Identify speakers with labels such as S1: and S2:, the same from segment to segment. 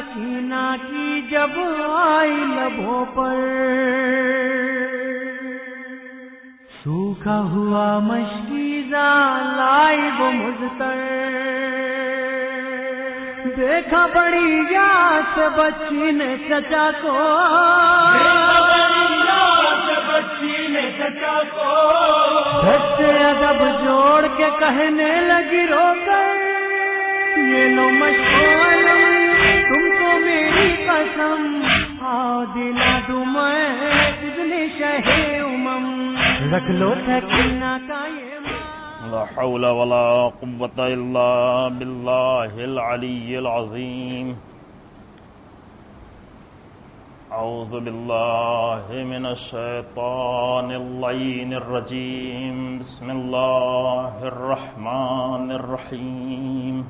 S1: سکینہ کی جب آئی لبوں پر، سوکھا ہوا مشکیزہ لائی وہ مجھتر، دیکھا بڑی یاد سے بچی نے چچا کو، بچی نے چچا کو جھٹ سے ادب جوڑ کے کہنے لگی رو کر، یہ لو مشعلم تم کو میری قسم، آؤ دلا دوں میں اذن شہ امم، رکھ لو سکینہ کا یہ
S2: لا حول ولا قوة الا باللہ العلی العظیم۔ اعوذ باللہ من الشیطان اللعین الرجیم، بسم اللہ الرحمن الرحیم۔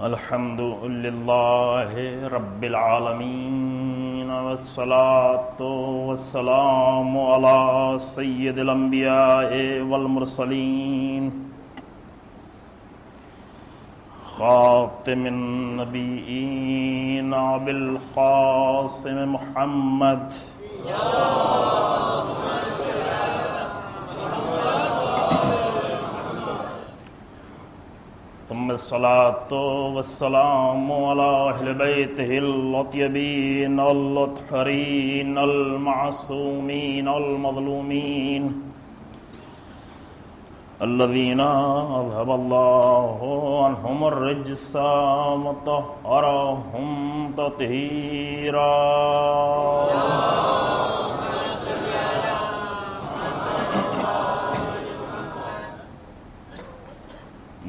S2: الحمد للہ رب العالمین، والصلاة والسلام علی سید الانبیاء والمرسلین، خاتم النبیین ابی القاسم محمد، ثم الصلاة والسلام على أهل بيته الأطيبين الأطهرين المعصومين المظلومين الذين أذهب الله عنهم الرجس وطهرهم تطهيرا۔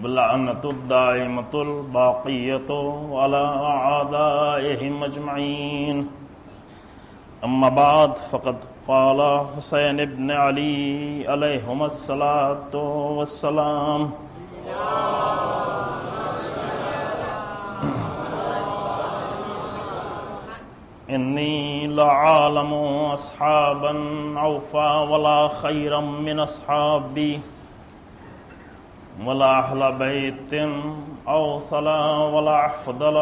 S2: باللعنة الدائمة الباقية على أعدائهم أجمعين، أما بعد، فقد قال حسین بن علی علیہما الصلاة والسلام، إني لعالم أصحابا أوفى ولا خيرا من أصحابي، ولا أهل بيت أوصل ولا أفضل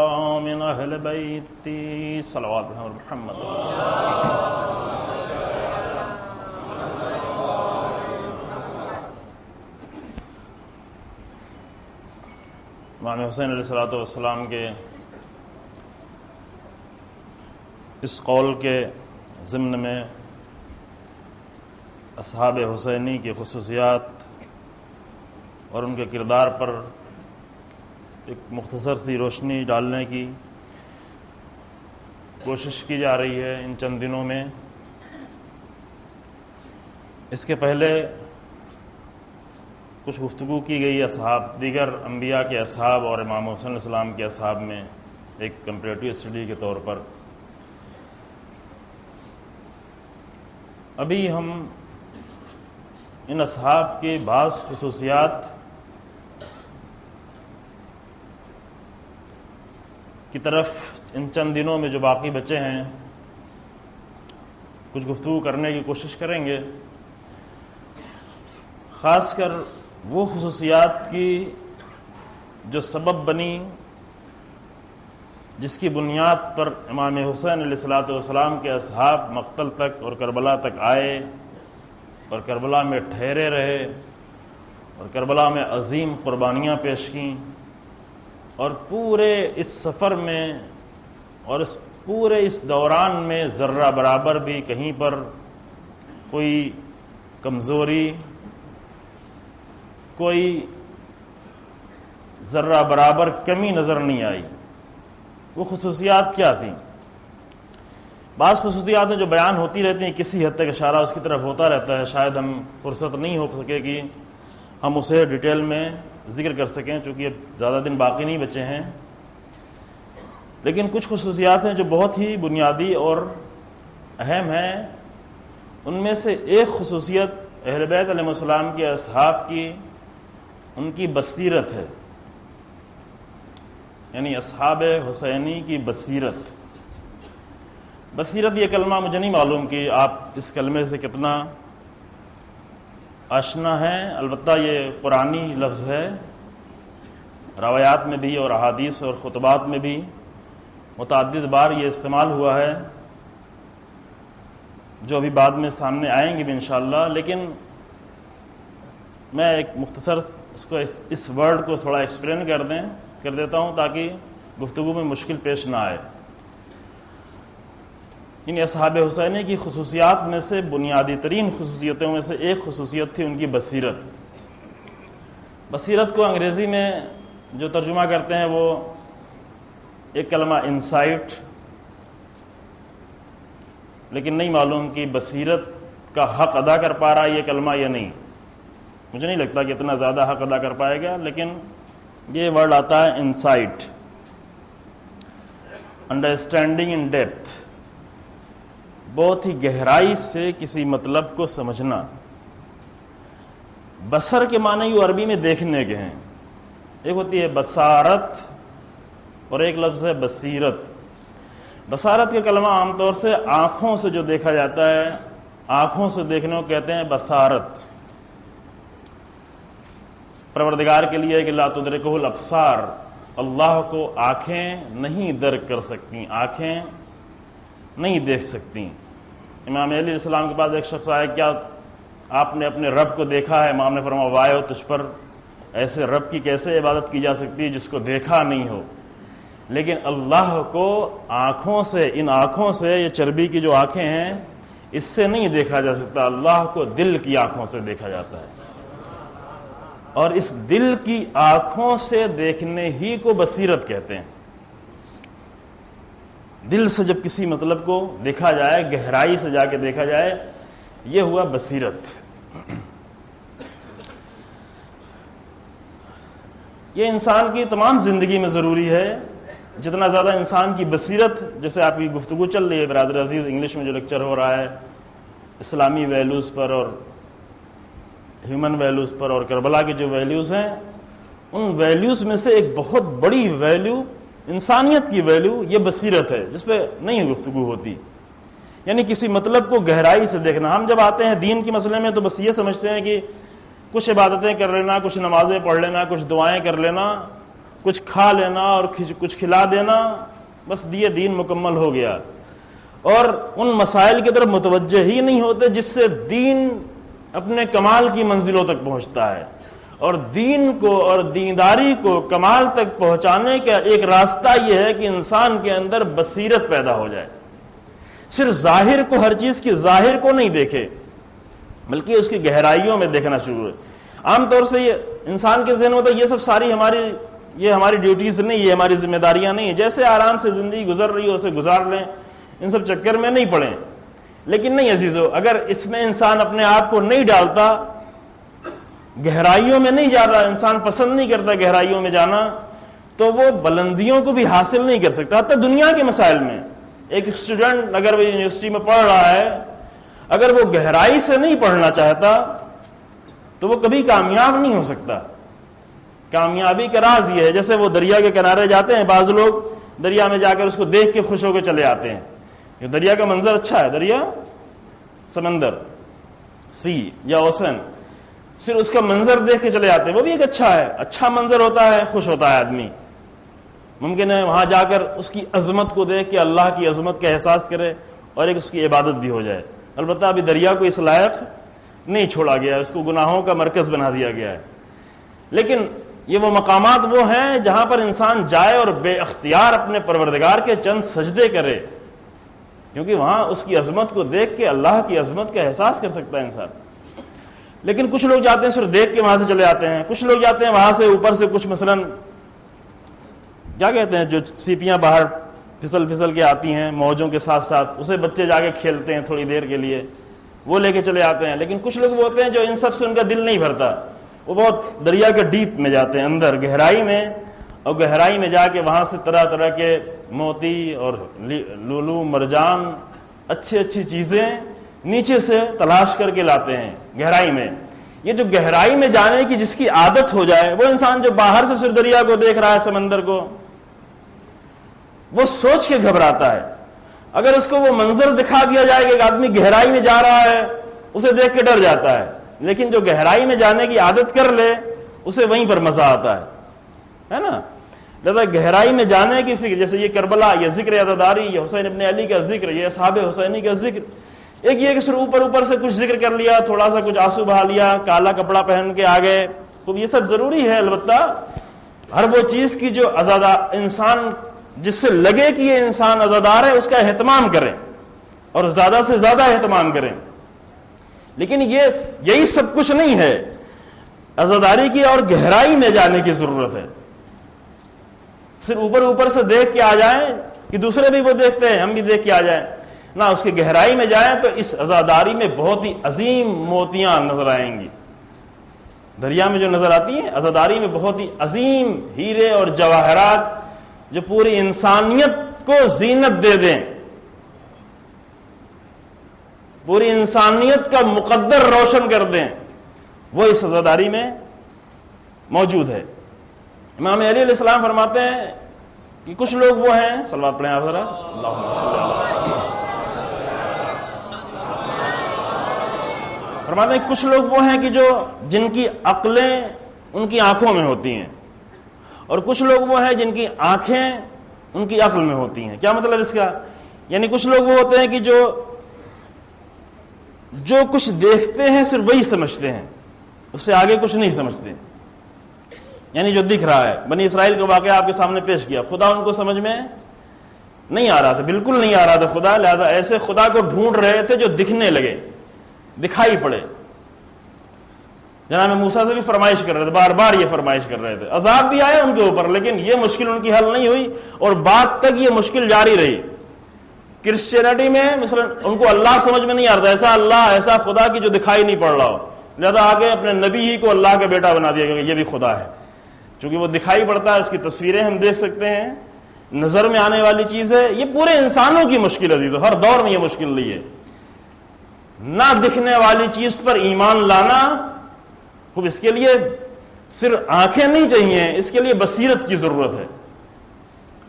S2: من أهل بيتي، صلوات محمد۔ امام حسین علیہ السلام کے اس قول کے ضمن میں اصحاب حسینی کی خصوصیات اور ان کے کردار پر ایک مختصر سی روشنی ڈالنے کی کوشش کی جا رہی ہے ان چند دنوں میں۔ اس کے پہلے کچھ گفتگو کی گئی دیگر انبیاء کے اصحاب اور امام حسین علیہ السلام کے اصحاب میں ایک کمپیریٹیو اسٹڈی کے طور پر۔ ابھی ہم ان اصحاب کی بعض خصوصیات کی طرف ان چند دنوں میں جو باقی بچے ہیں کچھ گفتگو کرنے کی کوشش کریں گے، خاص کر وہ خصوصیات کی جو سبب بنی، جس کی بنیاد پر امام حسین علیہ السلام کے اصحاب مقتل تک اور کربلا تک آئے اور کربلا میں ٹھہرے رہے اور کربلا میں عظیم قربانیاں پیش کیں، اور پورے اس سفر میں اور پورے اس دوران میں ذرہ برابر بھی کہیں پر کوئی کمزوری، کوئی ذرہ برابر کمی نظر نہیں آئی۔ وہ خصوصیات کیا تھیں؟ بعض خصوصیات ہیں جو بیان ہوتی رہتی ہیں، کسی حد تک اشارہ اس کی طرف ہوتا رہتا ہے، شاید ہم فرصت نہیں ہو سکے کہ ہم اسے ڈیٹیل میں ذکر کر سکیں چونکہ اب زیادہ دن باقی نہیں بچے ہیں، لیکن کچھ خصوصیات ہیں جو بہت ہی بنیادی اور اہم ہیں۔ ان میں سے ایک خصوصیت اہل بیت علیہ السلام کے اصحاب کی ان کی بصیرت ہے، یعنی اصحاب حسینی کی بصیرت۔ بصیرت یہ کلمہ مجھے نہیں معلوم کہ آپ اس کلمے سے کتنا آشنا ہیں، البتہ یہ قرآنی لفظ ہے روایات میں بھی اور احادیث اور خطبات میں بھی متعدد بار یہ استعمال ہوا ہے، جو ابھی بعد میں سامنے آئیں گے بھی انشاءاللہ، لیکن میں ایک مختصر اس ورڈ کو تھوڑا ایکسپلین کر دیتا ہوں تاکہ گفتگو میں مشکل پیش نہ آئے۔ ان اصحاب حسینی کی خصوصیات میں سے بنیادی ترین خصوصیتوں میں سے ایک خصوصیت تھی ان کی بصیرت۔ بصیرت کو انگریزی میں جو ترجمہ کرتے ہیں وہ ایک کلمہ انسائٹ، لیکن نہیں معلوم کہ بصیرت کا حق ادا کر پا رہا یہ کلمہ یا نہیں۔ مجھے نہیں لگتا کہ اتنا زیادہ حق ادا کر پائے گا، لیکن یہ ورڈ آتا ہے انسائٹ، انڈرسٹینڈنگ ان ڈیپتھ، بہت ہی گہرائی سے کسی مطلب کو سمجھنا۔ بصر کے معنی یوں عربی میں دیکھنے کے ہیں، ایک ہوتی ہے بصارت اور ایک لفظ ہے بصیرت۔ بصارت کا کلمہ عام طور سے آنکھوں سے جو دیکھا جاتا ہے، آنکھوں سے دیکھنے کو کہتے ہیں بصارت۔ پروردگار کے لیے کہ لا تدرکہ الابصار، اللہ کو آنکھیں نہیں درک کر سکتی، آنکھیں نہیں دیکھ سکتی۔ امام علی علیہ السلام کے پاس ایک شخص آیا، کیا آپ نے اپنے رب کو دیکھا ہے؟ امام نے فرمایا وائے ہو تجھ پر، ایسے رب کی کیسے عبادت کی جا سکتی ہے جس کو دیکھا نہیں ہو؟ لیکن اللہ کو آنکھوں سے، ان آنکھوں سے، یہ چربی کی جو آنکھیں ہیں اس سے نہیں دیکھا جا سکتا، اللہ کو دل کی آنکھوں سے دیکھا جاتا ہے، اور اس دل کی آنکھوں سے دیکھنے ہی کو بصیرت کہتے ہیں۔ دل سے جب کسی مطلب کو دیکھا جائے، گہرائی سے جا کے دیکھا جائے، یہ ہوا بصیرت۔ یہ انسان کی تمام زندگی میں ضروری ہے۔ جتنا زیادہ انسان کی بصیرت، جیسے آپ کی گفتگو چل رہی ہے برادر عزیز، انگلش میں جو لیکچر ہو رہا ہے اسلامی ویلیوز پر اور ہیومن ویلیوز پر اور کربلا کے جو ویلیوز ہیں، ان ویلیوز میں سے ایک بہت بڑی ویلیو، انسانیت کی ویلیو، یہ بصیرت ہے، جس پہ نہیں گفتگو ہوتی۔ یعنی کسی مطلب کو گہرائی سے دیکھنا۔ ہم جب آتے ہیں دین کے مسئلے میں تو بس یہ سمجھتے ہیں کہ کچھ عبادتیں کر لینا، کچھ نمازیں پڑھ لینا، کچھ دعائیں کر لینا، کچھ کھا لینا اور کچھ کھلا دینا، بس یہ دین مکمل ہو گیا، اور ان مسائل کی طرف متوجہ ہی نہیں ہوتے جس سے دین اپنے کمال کی منزلوں تک پہنچتا ہے۔ اور دین کو اور دینداری کو کمال تک پہنچانے کا ایک راستہ یہ ہے کہ انسان کے اندر بصیرت پیدا ہو جائے، صرف ظاہر کو، ہر چیز کی ظاہر کو نہیں دیکھے بلکہ اس کی گہرائیوں میں دیکھنا شروع ہے۔ عام طور سے یہ انسان کے ذہن میں ہوتا ہے یہ سب ساری ہماری ڈیوٹیز نہیں، یہ ہماری ذمہ داریاں نہیں ہیں، جیسے آرام سے زندگی گزر رہی ہے اسے گزار لیں، ان سب چکر میں نہیں پڑیں۔ لیکن نہیں عزیزو، اگر اس میں انسان اپنے آپ کو نہیں ڈالتا، گہرائیوں میں نہیں جا رہا، انسان پسند نہیں کرتا گہرائیوں میں جانا، تو وہ بلندیوں کو بھی حاصل نہیں کر سکتا۔ حتی دنیا کے مسائل میں ایک اسٹوڈنٹ اگر وہ یونیورسٹی میں پڑھ رہا ہے، اگر وہ گہرائی سے نہیں پڑھنا چاہتا تو وہ کبھی کامیاب نہیں ہو سکتا۔ کامیابی کا راز یہ ہے، جیسے وہ دریا کے کنارے جاتے ہیں، بعض لوگ دریا میں جا کر اس کو دیکھ کے خوش ہو کے چلے آتے ہیں، یہ دریا کا منظر اچھا ہے، دریا، سمندر، سی یا اوسن، صرف اس کا منظر دیکھ کے چلے آتے ہیں، وہ بھی ایک اچھا ہے، اچھا منظر ہوتا ہے، خوش ہوتا ہے آدمی۔ ممکن ہے وہاں جا کر اس کی عظمت کو دیکھ کے اللہ کی عظمت کا احساس کرے اور ایک اس کی عبادت بھی ہو جائے۔ البتہ ابھی دریا کو اس لائق نہیں چھوڑا گیا، اس کو گناہوں کا مرکز بنا دیا گیا ہے۔ لیکن یہ وہ مقامات وہ ہیں جہاں پر انسان جائے اور بے اختیار اپنے پروردگار کے چند سجدے کرے، کیونکہ وہاں اس کی عظمت کو دیکھ کے اللہ کی عظمت کا احساس کر سکتا ہے انسان۔ لیکن کچھ لوگ جاتے ہیں صرف دیکھ کے وہاں سے چلے آتے ہیں، کچھ لوگ جاتے ہیں وہاں سے اوپر سے کچھ مثلاً کیا کہتے ہیں جو سیپیاں باہر پھسل پھسل کے آتی ہیں موجوں کے ساتھ ساتھ، اسے بچے جا کے کھیلتے ہیں تھوڑی دیر کے لیے، وہ لے کے چلے آتے ہیں۔ لیکن کچھ لوگ وہ ہوتے ہیں جو ان سب سے ان کا دل نہیں بھرتا، وہ بہت دریا کے ڈیپ میں جاتے ہیں، اندر گہرائی میں، اور گہرائی میں جا کے وہاں سے طرح طرح کے موتی اور لولو مرجان، اچھی اچھی چیزیں نیچے سے تلاش کر کے لاتے ہیں گہرائی میں۔ یہ جو گہرائی میں جانے کی جس کی عادت ہو جائے، وہ انسان جو باہر سے صرف دریا کو دیکھ رہا ہے، سمندر کو، وہ سوچ کے گھبراتا ہے۔ اگر اس کو وہ منظر دکھا دیا جائے کہ ایک آدمی گہرائی میں جا رہا ہے، اسے دیکھ کے ڈر جاتا ہے۔ لیکن جو گہرائی میں جانے کی عادت کر لے، اسے وہیں پر مزہ آتا ہے۔ ہے نا. لہذا گہرائی میں جانے کی فکر، جیسے یہ کربلا، یہ ذکر عزاداری، یہ حسین ابن علی کا ذکر، یہ اصحاب حسینی کا ذکر. ایک یہ کہ صرف اوپر سے کچھ ذکر کر لیا، تھوڑا سا کچھ آنسو بہا لیا، کالا کپڑا پہن کے آ گئے. تو یہ سب ضروری ہے، البتہ ہر وہ چیز کی جو انسان جس سے لگے کہ یہ انسان عزادار ہے اس کا اہتمام کریں اور زیادہ سے زیادہ اہتمام کریں. لیکن یہی سب کچھ نہیں ہے. عزاداری کی اور گہرائی میں جانے کی ضرورت ہے. صرف اوپر سے دیکھ کے آ جائیں کہ دوسرے بھی وہ دیکھتے ہیں ہم بھی دیکھ کے آ جائیں، نہ اس کی گہرائی میں جائیں تو اس عزاداری میں بہت ہی عظیم موتیاں نظر آئیں گی. دریا میں جو نظر آتی ہیں، عزاداری میں بہت ہی عظیم ہیرے اور جواہرات جو پوری انسانیت کو زینت دے دیں، پوری انسانیت کا مقدر روشن کر دیں، وہ اس عزاداری میں موجود ہے. امام علی علیہ السلام فرماتے ہیں کہ کچھ لوگ وہ ہیں، صلوات پڑھیں آپ ذرا، اللہم صلی اللہ. فرماتے ہیں کچھ لوگ وہ ہیں کہ جن کی عقلیں ان کی آنکھوں میں ہوتی ہیں، اور کچھ لوگ وہ ہیں جن کی آنکھیں ان کی عقل میں ہوتی ہیں. کیا مطلب اس کا؟ یعنی کچھ لوگ وہ ہوتے ہیں کہ جو کچھ دیکھتے ہیں صرف وہی سمجھتے ہیں، اس سے آگے کچھ نہیں سمجھتے. یعنی جو دکھ رہا ہے، بنی اسرائیل کا واقعہ آپ کے سامنے پیش کیا، خدا ان کو سمجھ میں نہیں آ رہا تھا، بالکل نہیں آ رہا تھا خدا. لہذا ایسے خدا کو ڈھونڈ رہے تھے جو دکھنے لگے، دکھائی پڑے. جناب موسیٰ سے بھی فرمائش کر رہے تھے، بار بار یہ فرمائش کر رہے تھے. عذاب بھی آیا ان کے اوپر، لیکن یہ مشکل ان کی حل نہیں ہوئی اور بعد تک یہ مشکل جاری رہی. کرسچینٹی میں مثلا ان کو اللہ سمجھ میں نہیں آ رہا، ایسا اللہ، ایسا خدا کی جو دکھائی نہیں پڑ رہا ہو. لہذا آگے اپنے نبی ہی کو اللہ کا بیٹا بنا دیا کہ یہ بھی خدا ہے. چونکہ وہ دکھائی پڑتا ہے، اس کی تصویریں ہم دیکھ سکتے ہیں، نظر میں آنے والی چیز ہے. یہ پورے انسانوں کی مشکل عزیز، ہر دور میں یہ مشکل نہیں ہے. نہ دکھنے والی چیز پر ایمان لانا، خوب اس کے لیے صرف آنکھیں نہیں چاہیے، اس کے لیے بصیرت کی ضرورت ہے.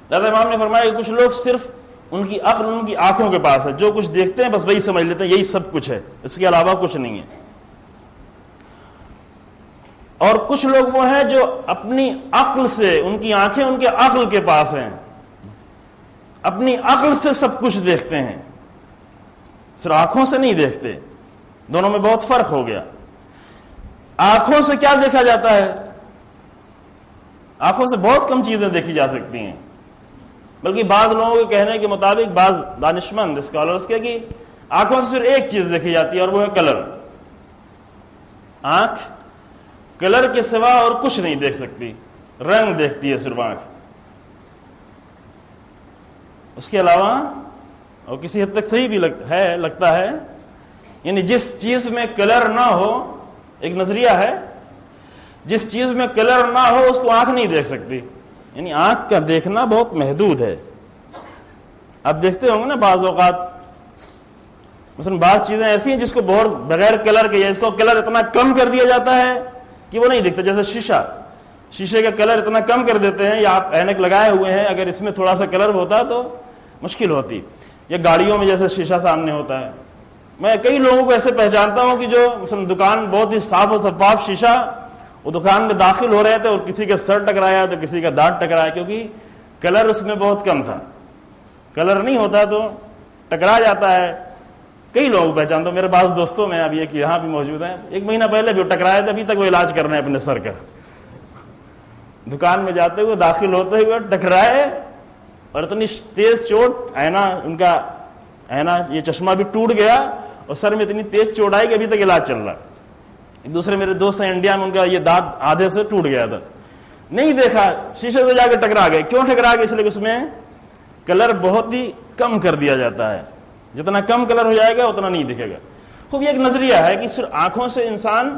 S2: لہذا امام نے فرمایا کہ کچھ لوگ صرف ان کی عقل ان کی آنکھوں کے پاس ہے، جو کچھ دیکھتے ہیں بس وہی سمجھ لیتے ہیں یہی سب کچھ ہے، اس کے علاوہ کچھ نہیں ہے. اور کچھ لوگ وہ ہیں جو اپنی عقل سے، ان کی آنکھیں ان کے عقل کے پاس ہیں، اپنی عقل سے سب کچھ دیکھتے ہیں، صرف آنکھوں سے نہیں دیکھتے. دونوں میں بہت فرق ہو گیا. آنکھوں سے کیا دیکھا جاتا ہے؟ آنکھوں سے بہت کم چیزیں دیکھی جا سکتی ہیں، بلکہ بعض لوگوں کے کہنے کے مطابق، بعض دانشمند اسکالرز کے، کہ آنکھوں سے صرف ایک چیز دیکھی جاتی ہے اور وہ ہے کلر. آنکھ کلر کے سوا اور کچھ نہیں دیکھ سکتی، رنگ دیکھتی ہے صرف آنکھ. اس کے علاوہ اور کسی حد تک صحیح بھی لگتا ہے. یعنی جس چیز میں کلر نہ ہو، ایک نظریہ ہے، جس چیز میں کلر نہ ہو اس کو آنکھ نہیں دیکھ سکتی. یعنی آنکھ کا دیکھنا بہت محدود ہے. آپ دیکھتے ہوں گے نا بعض اوقات مثلا بعض چیزیں ایسی ہیں جس کو بہت بغیر کلر کے، یا اس کو کلر اتنا کم کر دیا جاتا ہے کہ وہ نہیں دکھتا. جیسے شیشے کا کلر اتنا کم کر دیتے ہیں، یا آپ اینک لگائے ہوئے ہیں، اگر اس میں تھوڑا سا کلر ہوتا تو مشکل ہوتی. یا گاڑیوں میں جیسے شیشہ سامنے ہوتا ہے، میں کئی لوگوں کو ایسے پہچانتا ہوں کہ جو مثلا دکان بہت ہی صاف و شفاف شیشہ، وہ دکان میں داخل ہو رہے تھے اور کسی کا سر ٹکرایا تو کسی کا دانت ٹکرایا، کیونکہ کلر اس میں بہت کم تھا. کلر نہیں ہوتا تو ٹکرا جاتا ہے. کئی لوگ پہچانتا ہوں، میرے بعض دوستوں میں اب یہ یہاں بھی موجود ہیں، 1 مہینہ پہلے بھی وہ ٹکرایا تھا، ابھی تک وہ علاج کر رہے ہیں اپنے سر کا. دکان میں جاتے ہوئے، داخل ہوتے ہوئے ٹکرائے اور اتنی تیز چوٹ، ان کا یہ چشمہ بھی ٹوٹ گیا اور سر میں اتنی تیز چوٹ آئی کہ ابھی تک علاج چل رہا ہے. ایک دوسرے میرے دوست ہیں انڈیا میں، ان کا یہ دانت آدھے سے ٹوٹ گیا تھا، نہیں دیکھا، شیشے سے جا کے ٹکرا گئے. کیوں ٹکرا گئے؟ اس لیے کہ اس میں کلر بہت ہی کم کر دیا جاتا ہے. جتنا کم کلر ہو جائے گا اتنا نہیں دکھے گا. خوب یہ ایک نظریہ ہے کہ صرف آنکھوں سے انسان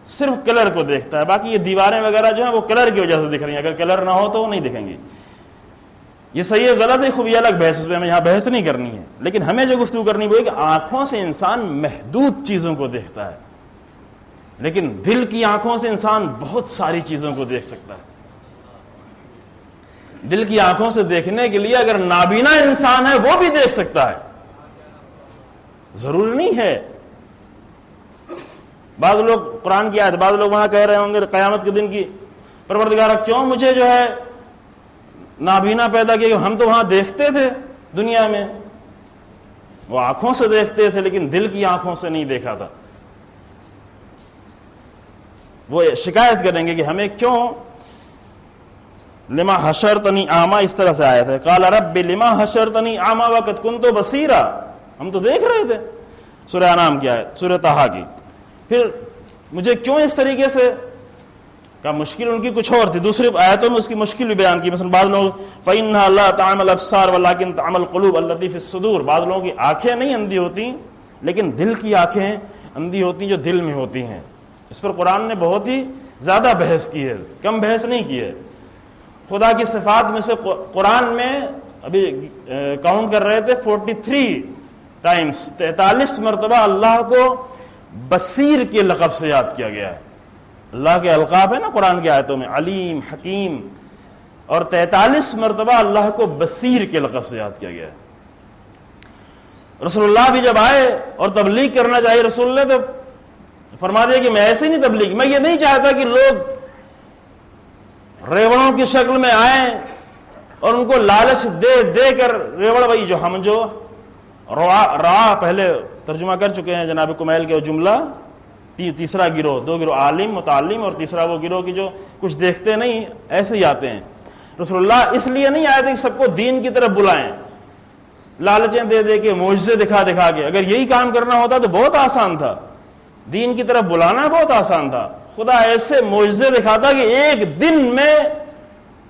S2: صرف کلر کو دیکھتا ہے، باقی یہ دیواریں وغیرہ جو ہیں وہ کلر کی وجہ سے دکھ رہی ہیں، اگر کلر نہ ہو تو وہ نہیں دکھیں گی. یہ صحیح ہے غلط ہے، خوب یہ الگ بحث، اس میں ہمیں یہاں بحث نہیں کرنی ہے. لیکن ہمیں جو گفتگو کرنی وہ ہے کہ آنکھوں سے انسان محدود چیزوں کو دیکھتا ہے، لیکن دل کی آنکھوں سے انسان بہت ساری چیزوں کو دیکھ سکتا ہے. دل کی آنکھوں سے دیکھنے کے لیے اگر نابینا انسان ہے وہ بھی دیکھ سکتا ہے، ضروری نہیں ہے. بعض لوگ قرآن کی آیت، بعض لوگ وہاں کہہ رہے ہوں گے قیامت کے دن کی پروردگارا کیوں مجھے جو ہے نابینا پیدا کیا؟ ہم تو وہاں دیکھتے تھے دنیا میں، وہ آنکھوں سے دیکھتے تھے لیکن دل کی آنکھوں سے نہیں دیکھا تھا. وہ شکایت کریں گے کہ ہمیں کیوں لما حشرتنی اعما اس طرح سے آیت ہے، قال رب لما حشرتنی اعما وقد کنت بصیرا، ہم تو دیکھ رہے تھے. سورہ انعام کی آیت، سورہ طٰہٰ کی. پھر مجھے کیوں اس طریقے سے کا مشکل ان کی کچھ اور تھی. دوسری آیتوں میں اس کی مشکل بھی بیان کی. مثلا بعض لوگ فَإِنَّهَا لَا تَعْمَى الْأَبْصَارُ وَلَٰكِن تَعْمَى الْقُلُوبُ الَّتِي فِي الصُّدُورِ، بعض لوگوں کی آنکھیں نہیں اندھی ہوتی لیکن دل کی آنکھیں اندھی ہوتی جو دل میں ہوتی ہیں. اس پر قرآن نے بہت ہی زیادہ بحث کی ہے، کم بحث نہیں کی ہے. خدا کی صفات میں سے قرآن میں ابھی کاؤنٹ کر رہے تھے 43 ٹائمز، 43 مرتبہ اللہ کو بصیر کے لقب سے یاد کیا گیا ہے. اللہ کے القاب ہے نا قرآن کی آیتوں میں، علیم، حکیم، اور 43 مرتبہ اللہ کو بصیر کے لقب سے یاد کیا گیا ہے. رسول اللہ بھی جب آئے اور تبلیغ کرنا چاہیے رسول نے تو فرما دیا کہ میں ایسے نہیں تبلیغ، میں یہ نہیں چاہتا کہ لوگ ریوڑوں کی شکل میں آئیں اور ان کو لالچ دے دے کر ریوڑ وہی جو ہم جو را پہلے ترجمہ کر چکے ہیں جناب کمیل کے جملہ، تیسرا گروہ، 2 گروہ عالم متعلم اور تیسرا وہ گروہ کی جو کچھ دیکھتے نہیں ایسے ہی آتے ہیں. رسول اللہ اس لیے نہیں آئے تھے کہ سب کو دین کی طرف بلائیں لالچیں دے دے کے، معجزے دکھا دکھا کے. اگر یہی کام کرنا ہوتا تو بہت آسان تھا، دین کی طرف بلانا بہت آسان تھا. خدا ایسے معجزے دکھاتا کہ ایک دن میں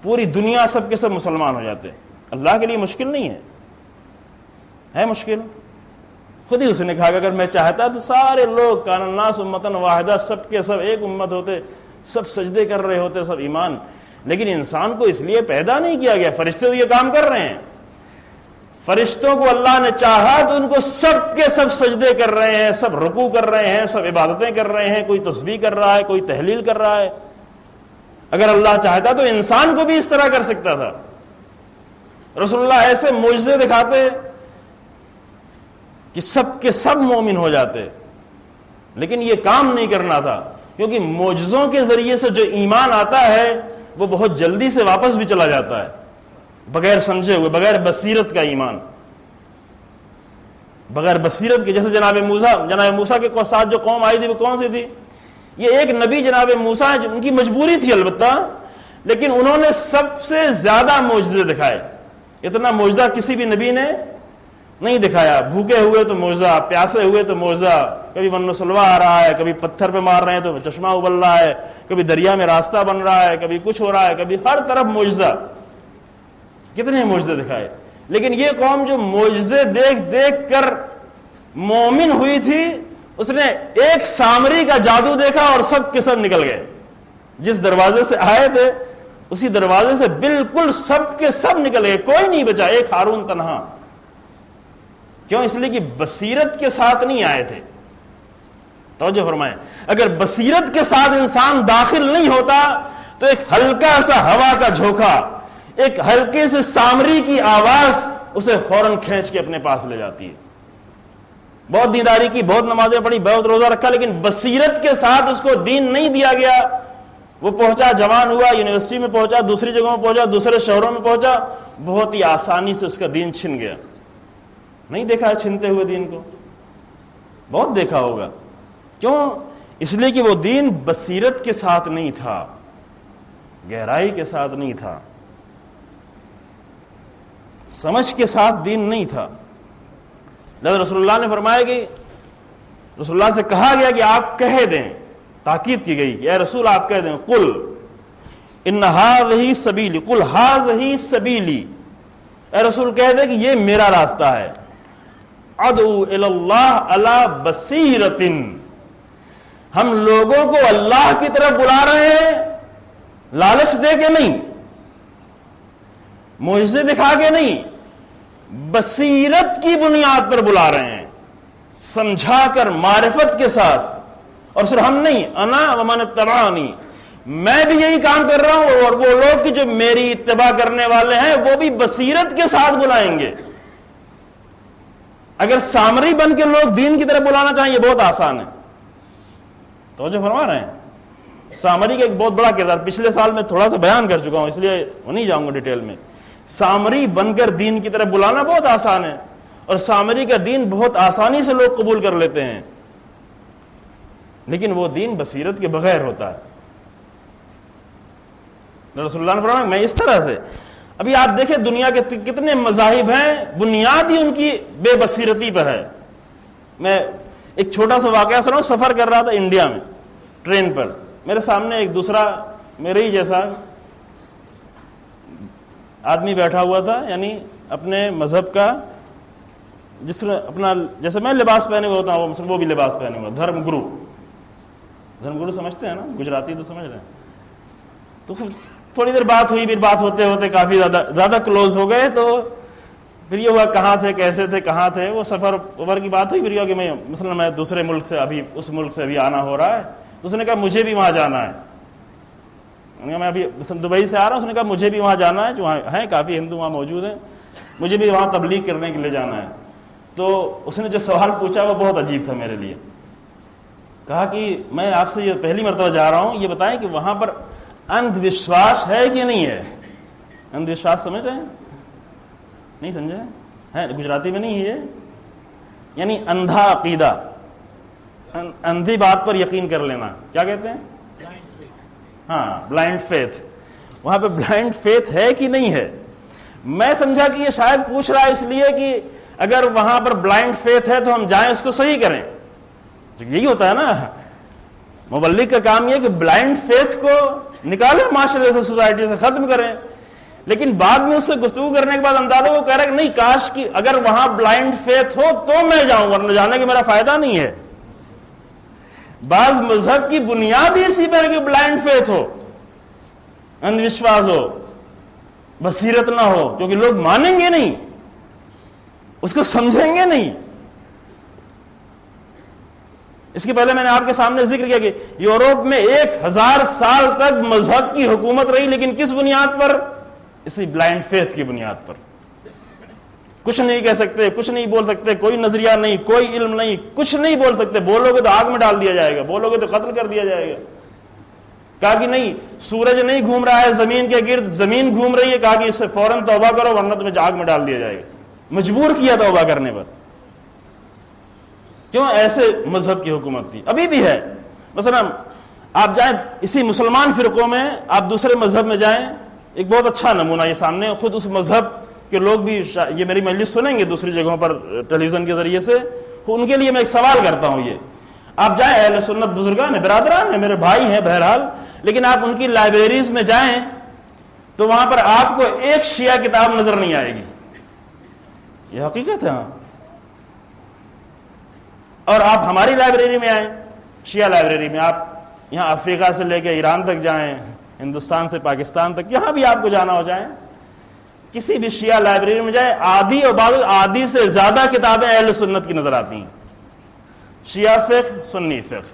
S2: پوری دنیا سب کے سب مسلمان ہو جاتے. اللہ کے لیے مشکل نہیں ہے مشکل. خود ہی اس نے کہا کہ اگر میں چاہتا تو سارے لوگ کان الناس امۃ واحدہ، سب کے سب ایک امت ہوتے، سب سجدے کر رہے ہوتے، سب ایمان. لیکن انسان کو اس لیے پیدا نہیں کیا گیا. فرشتے تو یہ کام کر رہے ہیں، فرشتوں کو اللہ نے چاہا تو ان کو سب کے سب سجدے کر رہے ہیں، سب رکوع کر رہے ہیں، سب عبادتیں کر رہے ہیں، کوئی تسبیح کر رہا ہے، کوئی تحلیل کر رہا ہے. اگر اللہ چاہتا تو انسان کو بھی اس طرح کر سکتا تھا. رسول اللہ ایسے معجزے دکھاتے کہ سب کے سب مومن ہو جاتے، لیکن یہ کام نہیں کرنا تھا، کیونکہ معجزوں کے ذریعے سے جو ایمان آتا ہے وہ بہت جلدی سے واپس بھی چلا جاتا ہے، بغیر سمجھے ہوئے، بغیر بصیرت کا ایمان، بغیر بصیرت کے. جیسے جناب موسیٰ کے ساتھ جو قوم آئی تھی وہ کون سی تھی؟ یہ ایک نبی جناب موسیٰ، ان کی مجبوری تھی البتہ، لیکن انہوں نے سب سے زیادہ معجزے دکھائے. اتنا معجزہ کسی بھی نبی نے نہیں دکھایا. بھوکے ہوئے تو معجزہ، پیاسے ہوئے تو معجزہ، کبھی من و سلوا آ رہا ہے، کبھی پتھر پہ مار رہے ہیں تو چشمہ ابل رہا ہے، کبھی دریا میں راستہ بن رہا ہے، کبھی کچھ ہو رہا ہے، کبھی ہر طرف معجزہ. کتنے معجزے دکھائے. لیکن یہ قوم جو معجزے دیکھ دیکھ کر مومن ہوئی تھی، اس نے ایک سامری کا جادو دیکھا اور سب کے سب نکل گئے. جس دروازے سے آئے تھے اسی دروازے سے بالکل سب کے سب نکل گئے، کوئی نہیں بچا، ایک ہارون تنہا. کیوں؟ اس لیے کہ بصیرت کے ساتھ نہیں آئے تھے. توجہ فرمائیں، اگر بصیرت کے ساتھ انسان داخل نہیں ہوتا تو ایک ہلکا سا ہوا کا جھونکا، ایک ہلکے سے سامری کی آواز اسے فوراً کھینچ کے اپنے پاس لے جاتی ہے. بہت دینداری کی، بہت نمازیں پڑھی، بہت روزہ رکھا، لیکن بصیرت کے ساتھ اس کو دین نہیں دیا گیا. وہ پہنچا، جوان ہوا، یونیورسٹی میں پہنچا، دوسری جگہوں میں پہنچا، دوسرے شہروں میں پہنچا، بہت ہی آسانی سے اس کا دین چھن گیا. نہیں دیکھا ہے چھنتے ہوئے دین کو؟ بہت دیکھا ہوگا. کیوں؟ اس لیے کہ وہ دین بصیرت کے ساتھ نہیں تھا، گہرائی کے ساتھ نہیں تھا، سمجھ کے ساتھ دین نہیں تھا. لہذا رسول اللہ نے فرمایا کہ رسول اللہ سے کہا گیا کہ آپ کہہ دیں، تاکید کی گئی کہ اے رسول آپ کہہ دیں، قل ان ھذہ سبیلی، قل ھذہ سبیلی، اے رسول کہہ دیں کہ یہ میرا راستہ ہے. ادعو الی اللہ علی بصیرۃ، ہم لوگوں کو اللہ کی طرف بلا رہے ہیں، لالچ دے کے نہیں، معجزے دکھا کے نہیں، بصیرت کی بنیاد پر بلا رہے ہیں، سمجھا کر، معرفت کے ساتھ. اور صرف ہم نہیں، انا ومن اتبعنی، میں بھی یہی کام کر رہا ہوں، اور وہ لوگ کہ جو میری اتباع کرنے والے ہیں وہ بھی بصیرت کے ساتھ بلائیں گے. اگر سامری بن کے لوگ دین کی طرف بلانا چاہیں یہ بہت آسان ہے. توجہ فرما رہے ہیں؟ سامری کا ایک بہت بڑا کردار پچھلے سال میں تھوڑا سا بیان کر چکا ہوں، اس لیے وہ نہیں جاؤں گا ڈیٹیل میں. سامری بن کر دین کی طرف بلانا بہت آسان ہے، اور سامری کا دین بہت آسانی سے لوگ قبول کر لیتے ہیں، لیکن وہ دین بصیرت کے بغیر ہوتا ہے. رسول اللہ نے فرمایا میں اس طرح سے. ابھی آپ دیکھیں دنیا کے کتنے مذاہب ہیں، بنیاد ہی ان کی بے بصیرتی پر ہے. میں ایک چھوٹا سا واقعہ سناؤں. سفر کر رہا تھا انڈیا میں ٹرین پر، میرے سامنے ایک دوسرا میرے ہی جیسا آدمی بیٹھا ہوا تھا، یعنی اپنے مذہب کا، جس نے اپنا جیسے میں لباس پہنے ہوئے ہوتا ہوں وہ بھی لباس پہنے ہوا، دھرم گرو سمجھتے ہیں نا، گجراتی تو سمجھ رہے ہیں. تو تھوڑی دیر بات ہوئی، پھر بات ہوتے ہوتے کافی زیادہ کلوز ہو گئے. تو پھر یہ ہوا کہاں تھے، کیسے تھے، کہاں تھے، وہ سفر اوپر کی بات ہوئی. پھر یہ ہوا کہ میں دوسرے ملک سے ابھی اس ملک سے ابھی آنا ہو رہا ہے. اس نے کہا مجھے بھی وہاں جانا ہے. میں ابھی دبئی سے آ رہا ہوں. اس نے کہا مجھے بھی وہاں جانا ہے، جو ہیں کافی ہندو وہاں موجود ہیں، مجھے بھی وہاں تبلیغ کرنے کے لیے جانا ہے. تو اس نے جو سوال پوچھا وہ بہت عجیب تھا میرے لیے. کہا کہ میں آپ سے یہ پہلی مرتبہ جا رہا ہوں، یہ بتائیں کہ وہاں پر اندھ وشواس ہے کہ نہیں ہے؟ اندھ وشواس سمجھ رہے ہیں؟ نہیں سمجھے؟ ہے گجراتی میں نہیں ہے، یعنی اندھا عقیدہ، اندھی بات پر یقین کر لینا. کیا کہتے ہیں؟ ہاں، بلائنڈ فیتھ. وہاں پہ بلائنڈ فیتھ ہے کہ نہیں ہے؟ میں سمجھا کہ یہ شاید پوچھ رہا ہے اس لیے کہ اگر وہاں پر بلائنڈ فیتھ ہے تو ہم جائیں اس کو صحیح کریں. یہی ہوتا ہے نا، مبلغ کا کام یہ کہ بلائنڈ فیتھ کو نکالیں معاشرے سے، سوسائٹی سے ختم کریں. لیکن بعد میں اس سے گفتگو کرنے کے بعد اندازہ وہ کہہ رہا ہے کہ نہیں، کاش کہ اگر وہاں بلائنڈ فیتھ ہو تو میں جاؤں، ورنہ جانے کا میرا فائدہ نہیں ہے. بعض مذہب کی بنیاد ہی اسی پر کہ بلائنڈ فیتھ ہو، اندھ وشواس ہو، بصیرت نہ ہو، کیونکہ لوگ مانیں گے نہیں، اس کو سمجھیں گے نہیں. اس کے پہلے میں نے آپ کے سامنے ذکر کیا کہ یورپ میں 1000 سال تک مذہب کی حکومت رہی، لیکن کس بنیاد پر؟ اسی بلائنڈ فیتھ کی بنیاد پر. کچھ نہیں کہہ سکتے، کچھ نہیں بول سکتے، کوئی نظریہ نہیں، کوئی علم نہیں، کچھ نہیں بول سکتے. بولو گے تو آگ میں ڈال دیا جائے گا، بولو گے تو قتل کر دیا جائے گا. کہا کہ نہیں، سورج نہیں گھوم رہا ہے زمین کے گرد، زمین گھوم رہی ہے. کہا کہ اس سے فوراً توبہ کرو ورنہ تمہیں آگ میں ڈال دیا جائے گا. مجبور کیا توبہ کرنے پر. کیوں؟ ایسے مذہب کی حکومت تھی، ابھی بھی ہے. مثلا آپ جائیں اسی مسلمان فرقوں میں، آپ دوسرے مذہب میں جائیں، ایک بہت اچھا نمونہ یہ سامنے، خود اس مذہب کہ لوگ بھی یہ میری مجلس سنیں گے دوسری جگہوں پر ٹیلی ویژن کے ذریعے سے، ان کے لیے میں ایک سوال کرتا ہوں. یہ آپ جائیں، اہل سنت بزرگان ہیں، برادران ہیں، میرے بھائی ہیں بہرحال، لیکن آپ ان کی لائبریریز میں جائیں تو وہاں پر آپ کو ایک شیعہ کتاب نظر نہیں آئے گی. یہ حقیقت ہے. اور آپ ہماری لائبریری میں آئیں، شیعہ لائبریری میں، آپ یہاں افریقہ سے لے کے ایران تک جائیں، ہندوستان سے پاکستان تک، یہاں بھی آپ کو جانا ہو جائیں، کسی بھی شیعہ لائبریری میں جائے، آدھی اور بعض آدھی سے زیادہ کتابیں اہل سنت کی نظر آتی ہیں. شیعہ فقہ، سنی فقہ،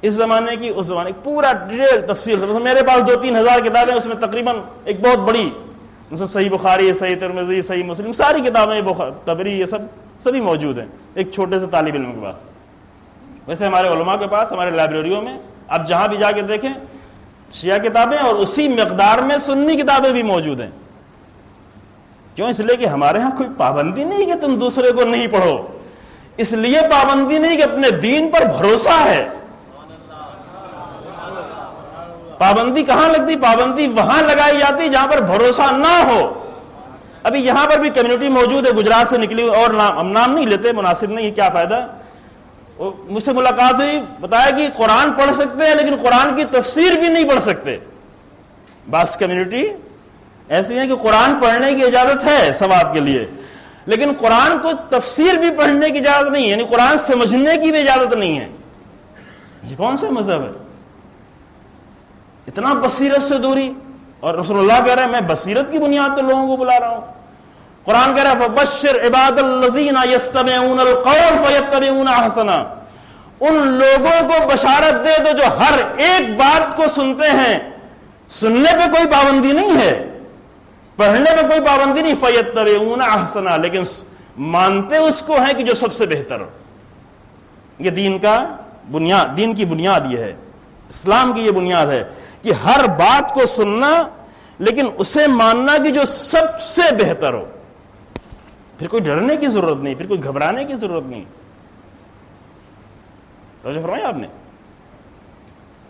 S2: اس زمانے کی اس زمانے کی پورا ڈیٹیل تفصیل. میرے پاس 2-3 ہزار کتابیں، اس میں تقریباً ایک بہت بڑی، مثلا صحیح بخاری، صحیح ترمذی، صحیح مسلم، ساری کتابیں، طبری، یہ سبھی موجود ہیں ایک چھوٹے سے طالب علم کے پاس. ویسے ہمارے علماء کے پاس، ہمارے لائبریریوں میں آپ جہاں بھی جا کے دیکھیں شیعہ کتابیں، اور اسی مقدار میں سنی کتابیں بھی موجود ہیں. کیوں؟ اس لیے کہ ہمارے ہاں کوئی پابندی نہیں کہ تم دوسرے کو نہیں پڑھو، اس لیے پابندی نہیں کہ اپنے دین پر بھروسہ ہے. پابندی کہاں لگتی؟ پابندی وہاں لگائی جاتی جہاں پر بھروسہ نہ ہو. ابھی یہاں پر بھی کمیونٹی موجود ہے گجرات سے نکلی، اور ہم نام نہیں لیتے، مناسب نہیں، کیا فائدہ. مجھ سے ملاقات ہوئی، بتایا کہ قرآن پڑھ سکتے ہیں لیکن قرآن کی تفسیر بھی نہیں پڑھ سکتے. بعض کمیونٹی ایسی ہیں کہ قرآن پڑھنے کی اجازت ہے ثواب کے لیے، لیکن قرآن کو تفسیر بھی پڑھنے کی اجازت نہیں ہے، یعنی قرآن سمجھنے کی بھی اجازت نہیں ہے. یہ کون سا مذہب ہے؟ اتنا بصیرت سے دوری. اور رسول اللہ کہہ رہے ہیں میں بصیرت کی بنیاد پہ لوگوں کو بلا رہا ہوں. قرآن کہہ رہا ہے فَبَشِّرْ عِبَادَ الَّذِينَ يَسْتَمِعُونَ الْقَوْلَ فَيَتَّبِعُونَ أَحْسَنَهُ. ان لوگوں کو بشارت دے دو جو ہر ایک بات کو سنتے ہیں. سننے پہ کوئی پابندی نہیں ہے، پڑھنے پہ کوئی پابندی نہیں. فَيَتَّبِعُونَ أَحْسَنَهُ، لیکن مانتے اس کو ہیں کہ جو سب سے بہتر ہو. یہ دین کا بنیاد، دین کی بنیاد یہ ہے. اسلام کی یہ بنیاد ہے کہ ہر بات کو سننا لیکن اسے ماننا کہ جو سب سے بہتر ہو. پھر کوئی ڈرنے کی ضرورت نہیں, پھر کوئی گھبرانے کی ضرورت نہیں. توجہ فرمایا آپ نے.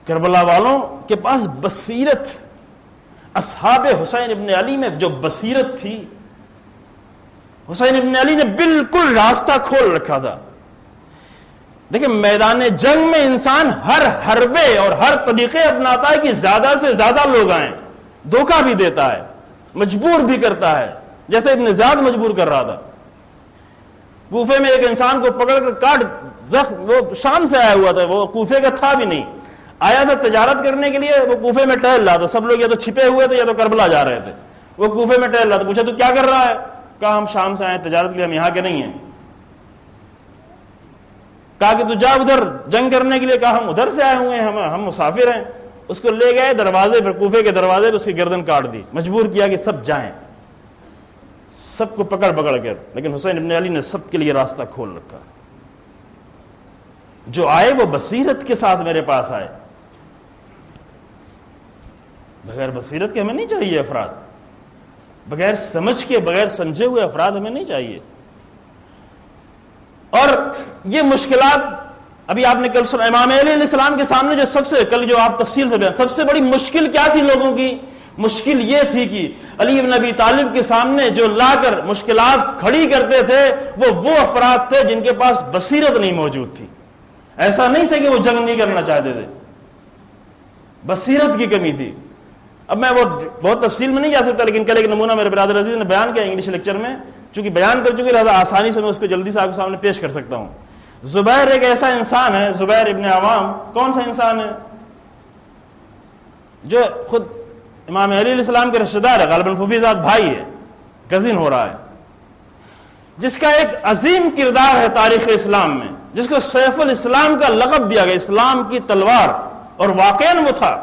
S2: کربلا والوں کے پاس بصیرت, اصحاب حسین ابن علی میں جو بصیرت تھی, حسین ابن علی نے بالکل راستہ کھول رکھا تھا. دیکھیں میدان جنگ میں انسان ہر حربے اور ہر طریقے اپناتا ہے کہ زیادہ سے زیادہ لوگ آئیں, دھوکہ بھی دیتا ہے, مجبور بھی کرتا ہے, جیسے ابن زیاد مجبور کر رہا تھا. کوفے میں ایک انسان کو پکڑ کر کاٹ, وہ شام سے آیا ہوا تھا, وہ کوفے کا تھا بھی نہیں, آیا تھا تجارت کرنے کے لیے, وہ کوفے میں ٹہل رہا تھا. سب لوگ یا تو چھپے ہوئے تھے یا تو کربلا جا رہے تھے, وہ کوفے میں ٹہل رہا تھا. پوچھا تو کیا کر رہا ہے؟ کہا ہم شام سے آئے تجارت کے لیے, ہم یہاں کے نہیں ہیں. کہا کہ تو جا ادھر جنگ کرنے کے لیے. کہا ہم ادھر سے آئے ہوئے ہیں, ہم مسافر ہیں. اس کو لے گئے دروازے پر, کوفے کے دروازے پر اس کی گردن کاٹ دی, مجبور کیا کہ سب جائیں, سب کو پکڑ پکڑ کر. لیکن حسین ابن علی نے سب کے لیے راستہ کھول رکھا. جو آئے وہ بصیرت کے ساتھ میرے پاس آئے, بغیر بصیرت کے ہمیں نہیں چاہیے افراد, بغیر سمجھ کے, بغیر سمجھے ہوئے افراد ہمیں نہیں چاہیے. اور یہ مشکلات ابھی آپ نے کل سنا, امام علیہ السلام کے سامنے جو سب سے, کل جو آپ تفصیل سے بیان, سب سے بڑی مشکل کیا تھی لوگوں کی؟ مشکل یہ تھی کہ علی بن ابی طالب کے سامنے جو لا کر مشکلات کھڑی کرتے تھے وہ افراد تھے جن کے پاس بصیرت نہیں موجود تھی. ایسا نہیں تھا کہ وہ جنگ نہیں کرنا چاہتے تھے, بصیرت کی کمی تھی. اب میں وہ بہت تفصیل میں نہیں جا سکتا, لیکن کل ایک نمونہ میرے برادر عزیز نے بیان کیا انگلش لیکچر میں, چونکہ بیان کر چکے لہذا آسانی سے میں اس کو جلدی سے آپ کے سامنے پیش کر سکتا ہوں. زبیر ایک ایسا انسان ہے, زبیر ابن عوام کون سا انسان ہے؟ جو خود امام علیہ السلام کے رشتہ دار ہے, غالباً پھوپھی زاد بھائی ہے, کزن ہو رہا ہے, جس کا ایک عظیم کردار ہے تاریخ اسلام میں, جس کو سیف الاسلام کا لقب دیا گیا, اسلام کی تلوار. اور واقعاً وہ تھا.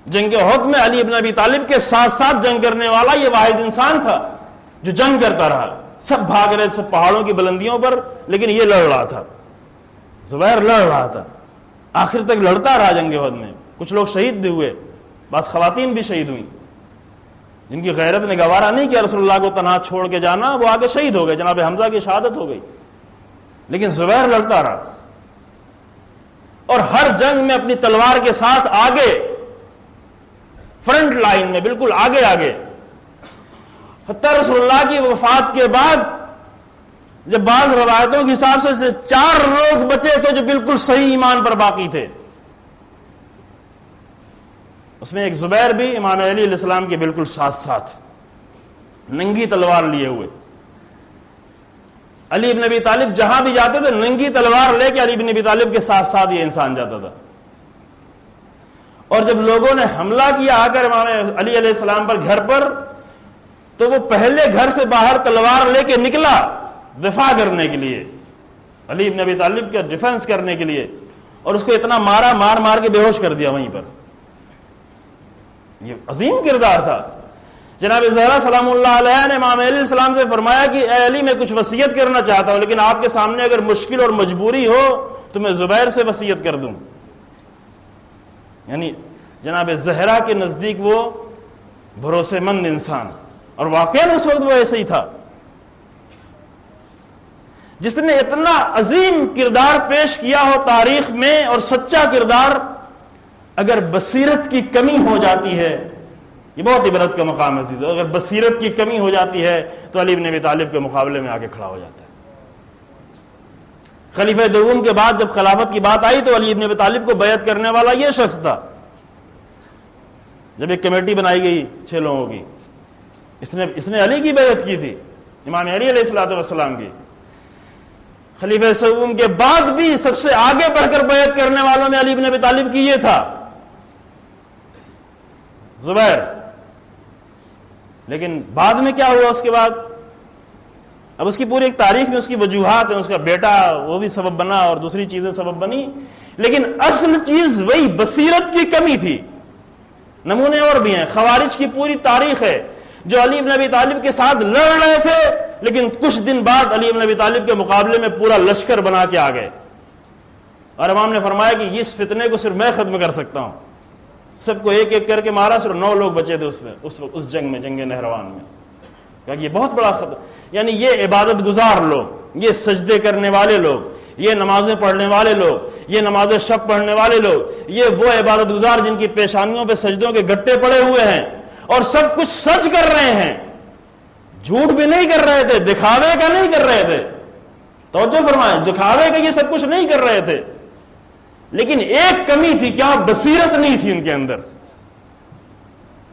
S2: جنگ احد میں علی ابن ابی طالب کے ساتھ ساتھ جنگ کرنے والا یہ واحد انسان تھا جو جنگ کرتا رہا. سب بھاگ رہے, سب پہاڑوں کی بلندیوں پر, لیکن یہ لڑ رہا تھا, زبیر لڑ رہا تھا, آخر تک لڑتا رہا جنگ احد میں. کچھ لوگ شہید بھی ہوئے, بعض خواتین بھی شہید ہوئیں, جن کی غیرت نے گوارا نہیں کیا رسول اللہ کو تنہا چھوڑ کے جانا, وہ آگے شہید ہو گئے. جناب حمزہ کی شہادت ہو گئی, لیکن زبیر لڑتا رہا, اور ہر جنگ میں اپنی تلوار کے ساتھ آگے, فرنٹ لائن میں, بالکل آگے آگے. حتیٰ رسول اللہ کی وفات کے بعد جب بعض روایتوں کے حساب سے 4 لوگ بچے تھے جو بالکل صحیح ایمان پر باقی تھے, اس میں ایک زبیر بھی امام علیہ السلام کے بالکل ساتھ ساتھ, ننگی تلوار لیے ہوئے. علی بن ابی طالب جہاں بھی جاتے تھے ننگی تلوار لے کے علی بن ابی طالب کے ساتھ ساتھ یہ انسان جاتا تھا. اور جب لوگوں نے حملہ کیا آ کر امام علی علیہ السلام پر گھر پر, تو وہ پہلے گھر سے باہر تلوار لے کے نکلا دفاع کرنے کے لیے, علی بن ابی طالب کا ڈیفنس کرنے کے لیے, اور اس کو اتنا مارا, مار کے بے ہوش کر دیا وہیں پر. یہ عظیم کردار تھا. جناب زہرا سلام اللہ علیہ نے امام علیہ السلام سے فرمایا کہ اے علی میں کچھ وصیت کرنا چاہتا ہوں, لیکن آپ کے سامنے اگر مشکل اور مجبوری ہو تو میں زبیر سے وصیت کر دوں. یعنی جناب زہرا کے نزدیک وہ بھروسے مند انسان, اور واقعاً اس وقت وہ ایسے ہی تھا, جس نے اتنا عظیم کردار پیش کیا ہو تاریخ میں. اور سچا کردار اگر بصیرت کی کمی ہو جاتی ہے, یہ بہت عبرت کا مقام عزیز, اگر بصیرت کی کمی ہو جاتی ہے تو علی بن ابی طالب کے مقابلے میں آگے کھڑا ہو جاتا ہے. خلیفہ دوم کے بعد جب خلافت کی بات آئی تو علی بن ابی طالب کو بیعت کرنے والا یہ شخص تھا. جب ایک کمیٹی بنائی گئی 6 لوگوں کی, اس نے علی کی بیعت کی تھی, امام علی علیہ السلام کی. خلیفہ سوم کے بعد بھی سب سے آگے بڑھ کر بیعت کرنے والوں میں علی بن ابی طالب کی یہ تھا, زبیر. لیکن بعد میں کیا ہوا اس کے بعد, اب اس کی پوری ایک تاریخ میں اس کی وجوہات ہیں. اس کا بیٹا وہ بھی سبب بنا اور دوسری چیزیں سبب بنی, لیکن اصل چیز وہی بصیرت کی کمی تھی. نمونے اور بھی ہیں, خوارج کی پوری تاریخ ہے جو علی بن ابی طالب کے ساتھ لڑ رہے تھے, لیکن کچھ دن بعد علی بن ابی طالب کے مقابلے میں پورا لشکر بنا کے آ گئے. اور امام نے فرمایا کہ اس فتنے کو صرف میں ختم کر سکتا ہوں. سب کو ایک ایک کر کے مارا, صرف 9 لوگ بچے تھے اس جنگ میں, جنگ نہروان میں. کہا کہ یہ بہت بڑا خطرہ, یعنی یہ عبادت گزار لوگ, یہ سجدے کرنے والے لوگ, یہ نمازیں پڑھنے والے لوگ, یہ نماز شب پڑھنے والے لوگ, یہ وہ عبادت گزار جن کی پیشانیوں پہ سجدوں کے گٹے پڑے ہوئے ہیں اور سب کچھ سچ کر رہے ہیں, جھوٹ بھی نہیں کر رہے تھے, دکھاوے کا نہیں کر رہے تھے. توجہ فرمائیں, دکھاوے کا یہ سب کچھ نہیں کر رہے تھے, لیکن ایک کمی تھی, کیا بصیرت نہیں تھی ان کے اندر,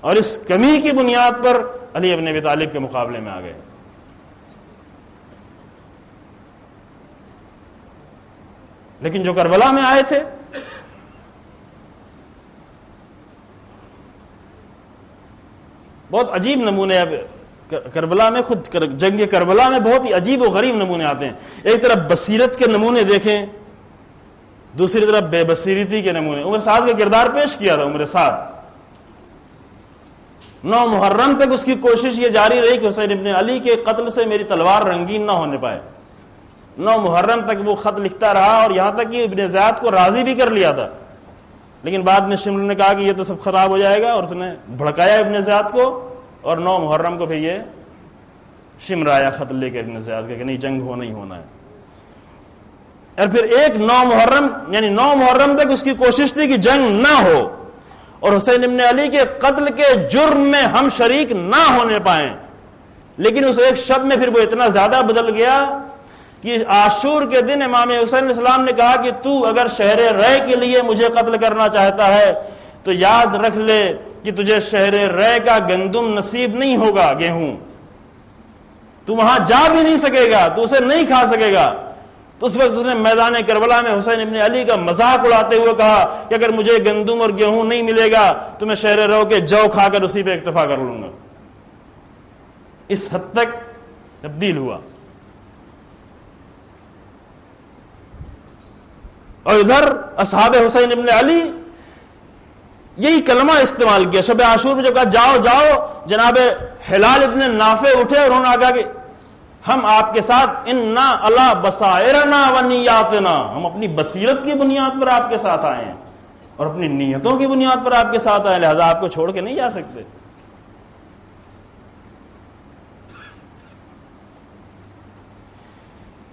S2: اور اس کمی کی بنیاد پر علی ابن ابی طالب کے مقابلے میں آ گئے. لیکن جو کربلا میں آئے تھے بہت عجیب نمونے, اب کربلا میں خود جنگ کربلا میں بہت ہی عجیب و غریب نمونے آتے ہیں. ایک طرف بصیرت کے نمونے دیکھیں, دوسری طرف بے بصیرتی کے نمونے. عمر سعد کا کردار پیش کیا تھا. عمر سعد 9 محرم تک اس کی کوشش یہ جاری رہی کہ حسین ابن علی کے قتل سے میری تلوار رنگین نہ ہونے پائے. 9 محرم تک وہ خط لکھتا رہا, اور یہاں تک کہ ابن زیاد کو راضی بھی کر لیا تھا, لیکن بعد میں شمر نے کہا کہ یہ تو سب خراب ہو جائے گا, اور اس نے بھڑکایا ابن زیاد کو, اور 9 محرم کو پھر یہ شمر آیا خط لے کے ابن زیاد کا کہ نہیں, جنگ ہونا ہی ہونا ہے. اور پھر ایک 9 محرم, یعنی 9 محرم تک اس کی کوشش تھی کہ جنگ نہ ہو, اور حسین ابن علی کے قتل کے جرم میں ہم شریک نہ ہونے پائیں. لیکن اس ایک شب میں پھر وہ اتنا زیادہ بدل گیا کہ عاشور کے دن امام حسین علیہ السلام نے کہا کہ تو اگر شہر رے کے لیے مجھے قتل کرنا چاہتا ہے تو یاد رکھ لے کہ تجھے شہر رے کا گندم نصیب نہیں ہوگا, گیہوں, تو وہاں جا بھی نہیں سکے گا, تو اسے نہیں کھا سکے گا. تو اس وقت اس نے میدان کربلا میں حسین ابن علی کا مذاق اڑاتے ہوئے کہا کہ اگر مجھے گندم اور گیہوں نہیں ملے گا تو میں شہر رو کے جو کھا کر اسی پہ اکتفا کر لوں گا. اس حد تک تبدیل ہوا. اور ادھر اصحاب حسین ابن علی یہی کلمہ استعمال کیا شب عاشور میں, جو کہا جاؤ جاؤ, جناب ہلال ابن نافع اٹھے اور انہوں نے کہا کہ ہم آپ کے ساتھ انا علی بصائرنا و نیاتنا, ہم اپنی بصیرت کی بنیاد پر آپ کے ساتھ آئے ہیں اور اپنی نیتوں کی بنیاد پر آپ کے ساتھ آئے, لہذا آپ کو چھوڑ کے نہیں جا سکتے.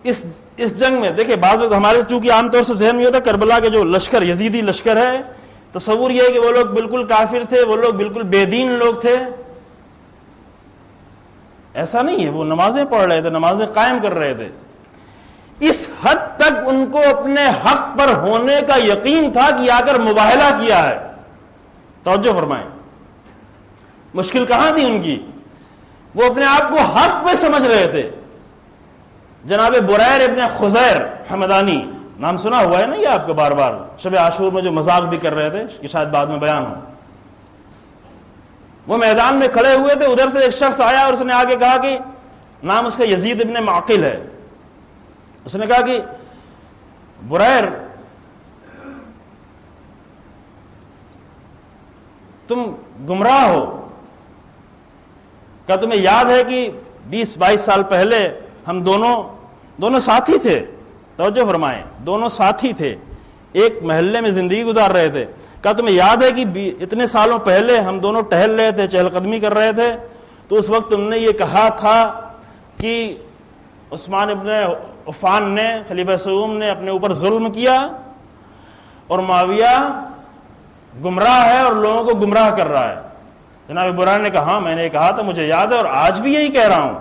S2: اس جنگ میں دیکھیں, بعض وقت ہمارے چونکہ عام طور سے ذہن میں ہوتا ہے کربلا کے جو لشکر, یزیدی لشکر ہے, تصور یہ ہے کہ وہ لوگ بالکل کافر تھے, وہ لوگ بالکل بے دین لوگ تھے. ایسا نہیں ہے, وہ نمازیں پڑھ رہے تھے, نمازیں قائم کر رہے تھے. اس حد تک ان کو اپنے حق پر ہونے کا یقین تھا کہ آ کر مباہلہ کیا ہے. توجہ فرمائیں, مشکل کہاں تھی ان کی, وہ اپنے آپ کو حق پہ سمجھ رہے تھے. جناب بریر ابن خزیر حمدانی, نام سنا ہوا ہے نا یہ آپ کو بار بار, شب عاشور میں جو مذاق بھی کر رہے تھے کہ شاید بعد میں بیان ہو. وہ میدان میں کھڑے ہوئے تھے, ادھر سے ایک شخص آیا اور اس نے آگے کہا کہ نام اس کا یزید ابن معقل ہے. اس نے کہا کہ بریر تم گمراہ ہو. کیا تمہیں یاد ہے کہ 20-22 سال پہلے ہم دونوں ساتھی تھے. توجہ فرمائیں, دونوں ساتھی تھے, ایک محلے میں زندگی گزار رہے تھے. کیا تمہیں یاد ہے کہ اتنے سالوں پہلے ہم دونوں ٹہل رہے تھے, چہل قدمی کر رہے تھے, تو اس وقت تم نے یہ کہا تھا کہ عثمان ابن عفان نے, خلیفہ سوم نے اپنے اوپر ظلم کیا اور معاویہ گمراہ ہے اور لوگوں کو گمراہ کر رہا ہے. جناب بریر نے کہا ہاں میں نے کہا تھا, مجھے یاد ہے اور آج بھی یہی کہہ رہا ہوں.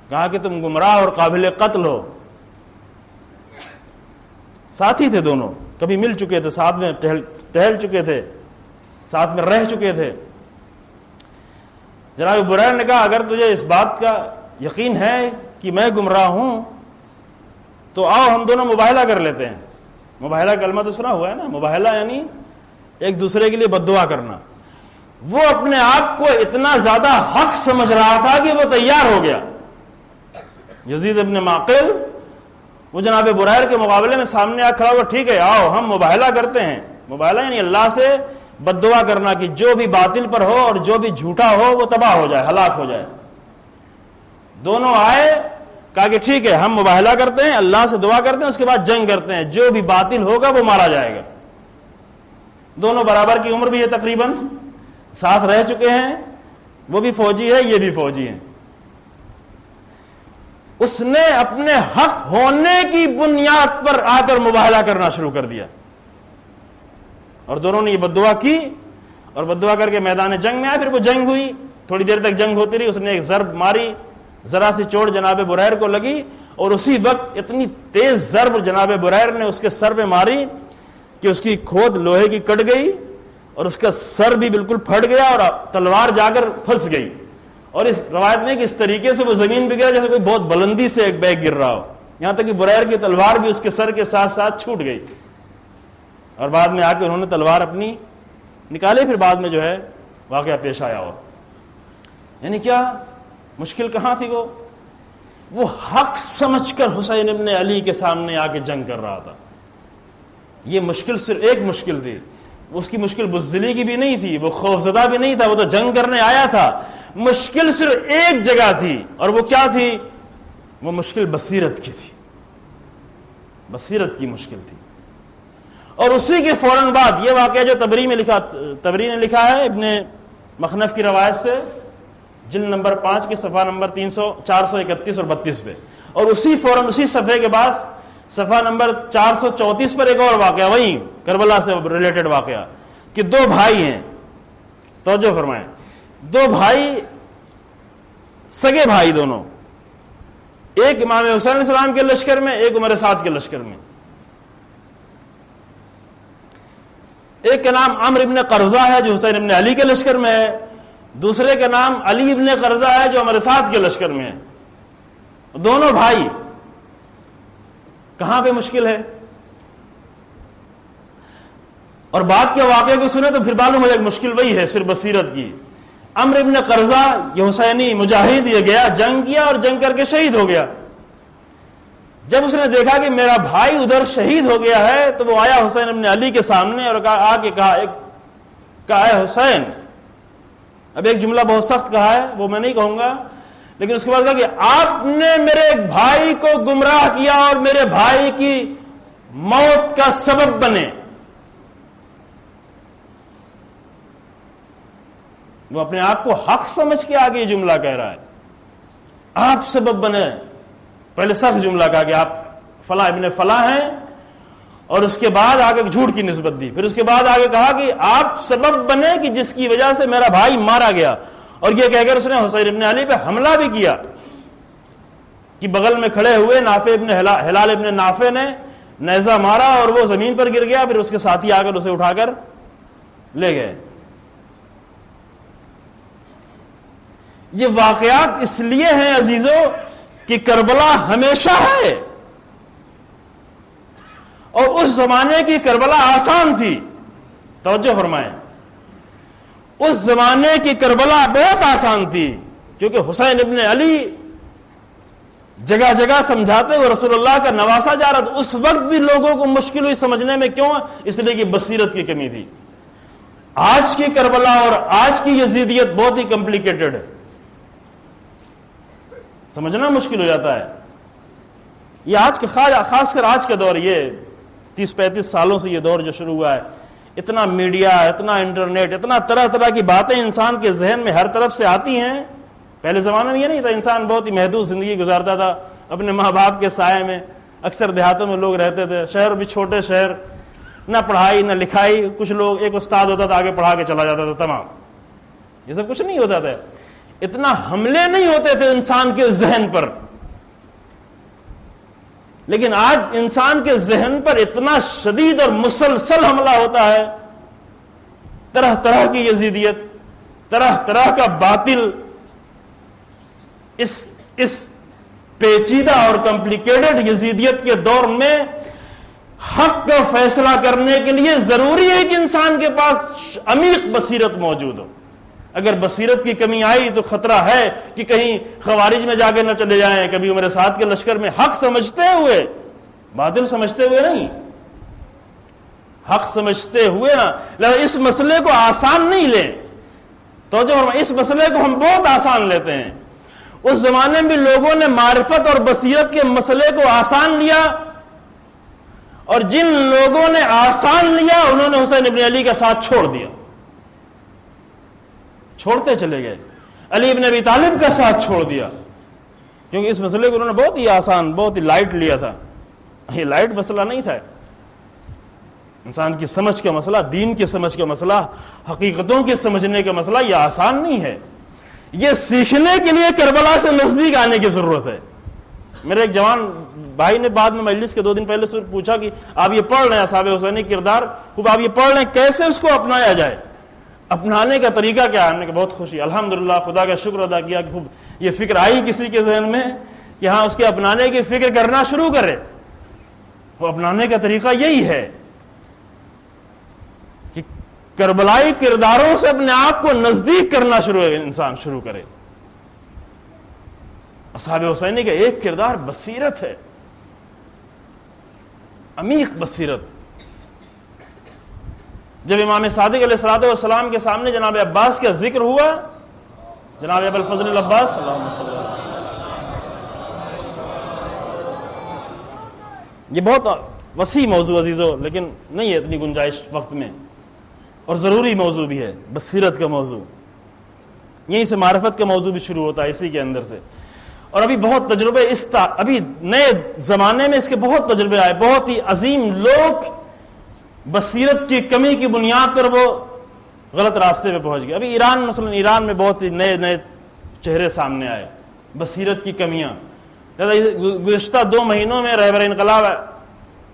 S2: کہا کہ تم گمراہ اور قابل قتل ہو. ساتھی تھے دونوں, کبھی مل چکے تھے, ساتھ میں ٹہل چکے تھے, ساتھ میں رہ چکے تھے. جناب بریر نے کہا اگر تجھے اس بات کا یقین ہے کہ میں گمراہ ہوں تو آؤ ہم دونوں مباہلہ کر لیتے ہیں. مباہلہ کلمہ تو سنا ہوا ہے نا, مباہلہ یعنی ایک دوسرے کے لیے بد دعا کرنا. وہ اپنے آپ کو اتنا زیادہ حق سمجھ رہا تھا کہ وہ تیار ہو گیا. یزید ابن معقل وہ جناب بریر کے مقابلے میں سامنے آ کھڑا ہوا, ٹھیک ہے آؤ ہم مباہلہ کرتے ہیں. مباہلہ یعنی اللہ سے بد دعا کرنا کہ جو بھی باطل پر ہو اور جو بھی جھوٹا ہو وہ تباہ ہو جائے, ہلاک ہو جائے. دونوں آئے, کہا کہ ٹھیک ہے ہم مباہلہ کرتے ہیں، اللہ سے دعا کرتے ہیں، اس کے بعد جنگ کرتے ہیں، جو بھی باطل ہوگا وہ مارا جائے گا۔ دونوں برابر کی عمر بھی ہے، تقریباً ساتھ رہ چکے ہیں، وہ بھی فوجی ہے، یہ بھی فوجی ہے۔ اس نے اپنے حق ہونے کی بنیاد پر آ کر مباہلہ کرنا شروع کر دیا، اور دونوں نے یہ بددعا کی، اور بددعا کر کے میدان جنگ میں آئے۔ پھر وہ جنگ ہوئی، تھوڑی دیر تک جنگ ہوتی رہی، اس نے ایک ضرب ماری، ذرا سی چوٹ جناب بریر کو لگی، اور اسی وقت اتنی تیز ضرب جناب بریر نے اس کے سر پہ ماری کہ اس کی کھود لوہے کی کٹ گئی، اور اس کا سر بھی بالکل پھٹ گیا، اور تلوار جا کر پھنس گئی۔ اور اس روایت میں کہ اس طریقے سے وہ زمین پہ گرا جیسے کوئی بہت بلندی سے ایک بیگ گر رہا ہو، یہاں تک کہ بریر کی تلوار بھی اس کے سر کے ساتھ ساتھ چھوٹ گئی، اور بعد میں آ کے انہوں نے تلوار اپنی نکالی۔ پھر بعد میں جو ہے واقعہ پیش آیا، اور یعنی کیا مشکل کہاں تھی؟ وہ حق سمجھ کر حسین ابن علی کے سامنے آ کے جنگ کر رہا تھا۔ یہ مشکل صرف ایک مشکل تھی، اس کی مشکل بزدلی کی بھی نہیں تھی، وہ خوفزدہ بھی نہیں تھا، وہ تو جنگ کرنے آیا تھا۔ مشکل صرف ایک جگہ تھی، اور وہ کیا تھی؟ وہ مشکل بصیرت کی تھی، بصیرت کی مشکل تھی۔ اور اسی کے فوراً بعد یہ واقعہ جو تبری نے لکھا ہے ابن مخنف کی روایت سے، جلد نمبر 5 کے صفحہ نمبر 431 اور 32 پہ، اور اسی فوراً اسی صفحے کے بعد صفحہ نمبر 434 پر ایک اور واقعہ، وہی کربلا سے ریلیٹڈ واقعہ، کہ دو بھائی ہیں، توجہ فرمائیں، دو بھائی، سگے بھائی دونوں، ایک امام حسین علیہ السلام کے لشکر میں، ایک عمر سعد کے لشکر میں۔ ایک کا نام عمرو ابن قرظہ ہے جو حسین ابن علی کے لشکر میں ہے، دوسرے کا نام علی ابن قرظہ ہے جو عمر سعد کے لشکر میں ہے۔ دونوں بھائی، کہاں پہ مشکل ہے؟ اور بات کے واقعے کو سنے تو پھر معلوم ہو جائے مشکل وہی ہے، صرف بصیرت کی۔ عمرو ابن قرظہ یہ حسینی مجاہد، یہ گیا جنگ کیا اور جنگ کر کے شہید ہو گیا۔ جب اس نے دیکھا کہ میرا بھائی ادھر شہید ہو گیا ہے تو وہ آیا حسین ابن علی کے سامنے اور آ کے کہا اے حسین، اب ایک جملہ بہت سخت کہا ہے، وہ میں نہیں کہوں گا، لیکن اس کے بعد کہا کہ آپ نے میرے بھائی کو گمراہ کیا اور میرے بھائی کی موت کا سبب بنے۔ وہ اپنے آپ کو حق سمجھ کے آگے یہ جملہ کہہ رہا ہے، آپ سبب بنے۔ پہلے سخت جملہ کہا کہ آپ فلاں ابن فلاں ہیں، اور اس کے بعد آگے جھوٹ کی نسبت دی، پھر اس کے بعد آگے کہا کہ آپ سبب بنے کہ جس کی وجہ سے میرا بھائی مارا گیا، اور یہ کہہ کر اس نے حسین ابن علی پہ حملہ بھی کیا کہ بغل میں کھڑے ہوئے نافع ابن ہلال ابن نافع نے نیزہ مارا اور وہ زمین پر گر گیا، پھر اس کے ساتھی آ کر اسے اٹھا کر لے گئے۔ یہ واقعات اس لیے ہیں عزیزوں کہ کربلا ہمیشہ ہے، اور اس زمانے کی کربلا آسان تھی، توجہ فرمائیں، اس زمانے کی کربلا بہت آسان تھی، کیونکہ حسین ابن علی جگہ جگہ سمجھاتے ہوئے رسول اللہ کا نواسا جا رہا تھا۔ اس وقت بھی لوگوں کو مشکل ہوئی سمجھنے میں، کیوں؟ اس لیے کہ بصیرت کی کمی تھی۔ آج کی کربلا اور آج کی یزیدیت بہت ہی کمپلیکیٹڈ ہے، سمجھنا مشکل ہو جاتا ہے۔ یہ آج کے خاص کر آج کا دور، یہ 30-35 سالوں سے یہ دور جو شروع ہوا ہے، اتنا میڈیا، اتنا انٹرنیٹ، اتنا طرح طرح کی باتیں انسان کے ذہن میں ہر طرف سے آتی ہیں۔ پہلے زمانے میں یہ نہیں تھا، انسان بہت ہی محدود زندگی گزارتا تھا اپنے ماں باپ کے سائے میں، اکثر دیہاتوں میں لوگ رہتے تھے، شہر بھی چھوٹے شہر، نہ پڑھائی نہ لکھائی، کچھ لوگ ایک استاد ہوتا تھا آگے پڑھا کے چلا جاتا تھا، تمام، یہ سب کچھ نہیں ہوتا تھا، اتنا حملے نہیں ہوتے تھے انسان کے ذہن پر۔ لیکن آج انسان کے ذہن پر اتنا شدید اور مسلسل حملہ ہوتا ہے، طرح طرح کی یزیدیت، طرح طرح کا باطل۔ اس پیچیدہ اور کمپلیکیٹڈ یزیدیت کے دور میں حق کا فیصلہ کرنے کے لیے ضروری ہے کہ انسان کے پاس عمیق بصیرت موجود ہو۔ اگر بصیرت کی کمی آئی تو خطرہ ہے کہ کہیں خوارج میں جا کے نہ چلے جائیں، کبھی عمر سعد کے لشکر میں حق سمجھتے ہوئے، باطل سمجھتے ہوئے نہیں، حق سمجھتے ہوئے نا۔ لہذا اس مسئلے کو آسان نہیں لیں، تو جو اس مسئلے کو ہم بہت آسان لیتے ہیں، اس زمانے میں بھی لوگوں نے معرفت اور بصیرت کے مسئلے کو آسان لیا، اور جن لوگوں نے آسان لیا انہوں نے حسین ابن علی کا ساتھ چھوڑ دیا، چھوڑتے چلے گئے، علی ابن ابی طالب کا ساتھ چھوڑ دیا، کیونکہ اس مسئلے کو انہوں نے بہت ہی آسان، بہت ہی لائٹ لیا تھا۔ یہ لائٹ مسئلہ نہیں تھا، انسان کی سمجھ کا مسئلہ، دین کی سمجھ کا مسئلہ، حقیقتوں کے سمجھنے کا مسئلہ یہ آسان نہیں ہے۔ یہ سیکھنے کے لیے کربلا سے نزدیک آنے کی ضرورت ہے۔ میرے ایک جوان بھائی نے بعد میں مجلس کے 2 دن پہلے سے پوچھا کہ آپ یہ پڑھ رہے ہیں اصحاب حسینی کردار خوب، آپ یہ پڑھ رہے ہیں، کیسے اس کو اپنایا جائے، اپنانے کا طریقہ کیا ہے؟ ہم نے کہا بہت خوشی، الحمدللہ، خدا کا شکر ادا کیا کہ خوب یہ فکر آئی کسی کے ذہن میں کہ ہاں اس کے اپنانے کی فکر کرنا شروع کرے۔ وہ اپنانے کا طریقہ یہی ہے کہ کربلائی کرداروں سے اپنے آپ کو نزدیک کرنا انسان شروع کرے۔ اصحاب حسینی کا ایک کردار بصیرت ہے، عمیق بصیرت۔ جب امام صادق علیہ الصلوۃ والسلام کے سامنے جناب عباس کا ذکر ہوا، جناب ابو الفضل العباس، اللہم صلی اللہ علیہ وسلم، یہ بہت وسیع موضوع عزیزو، لیکن نہیں ہے اتنی گنجائش وقت میں، اور ضروری موضوع بھی ہے، بصیرت کا موضوع۔ یہیں سے معرفت کا موضوع بھی شروع ہوتا ہے، اسی کے اندر سے۔ اور ابھی بہت تجربے ابھی نئے زمانے میں اس کے بہت تجربے آئے، بہت ہی عظیم لوگ بصیرت کی کمی کی بنیاد پر وہ غلط راستے پہ پہنچ گئے۔ ابھی ایران میں بہت ہی نئے چہرے سامنے آئے، بصیرت کی کمیاں۔ گزشتہ 2 مہینوں میں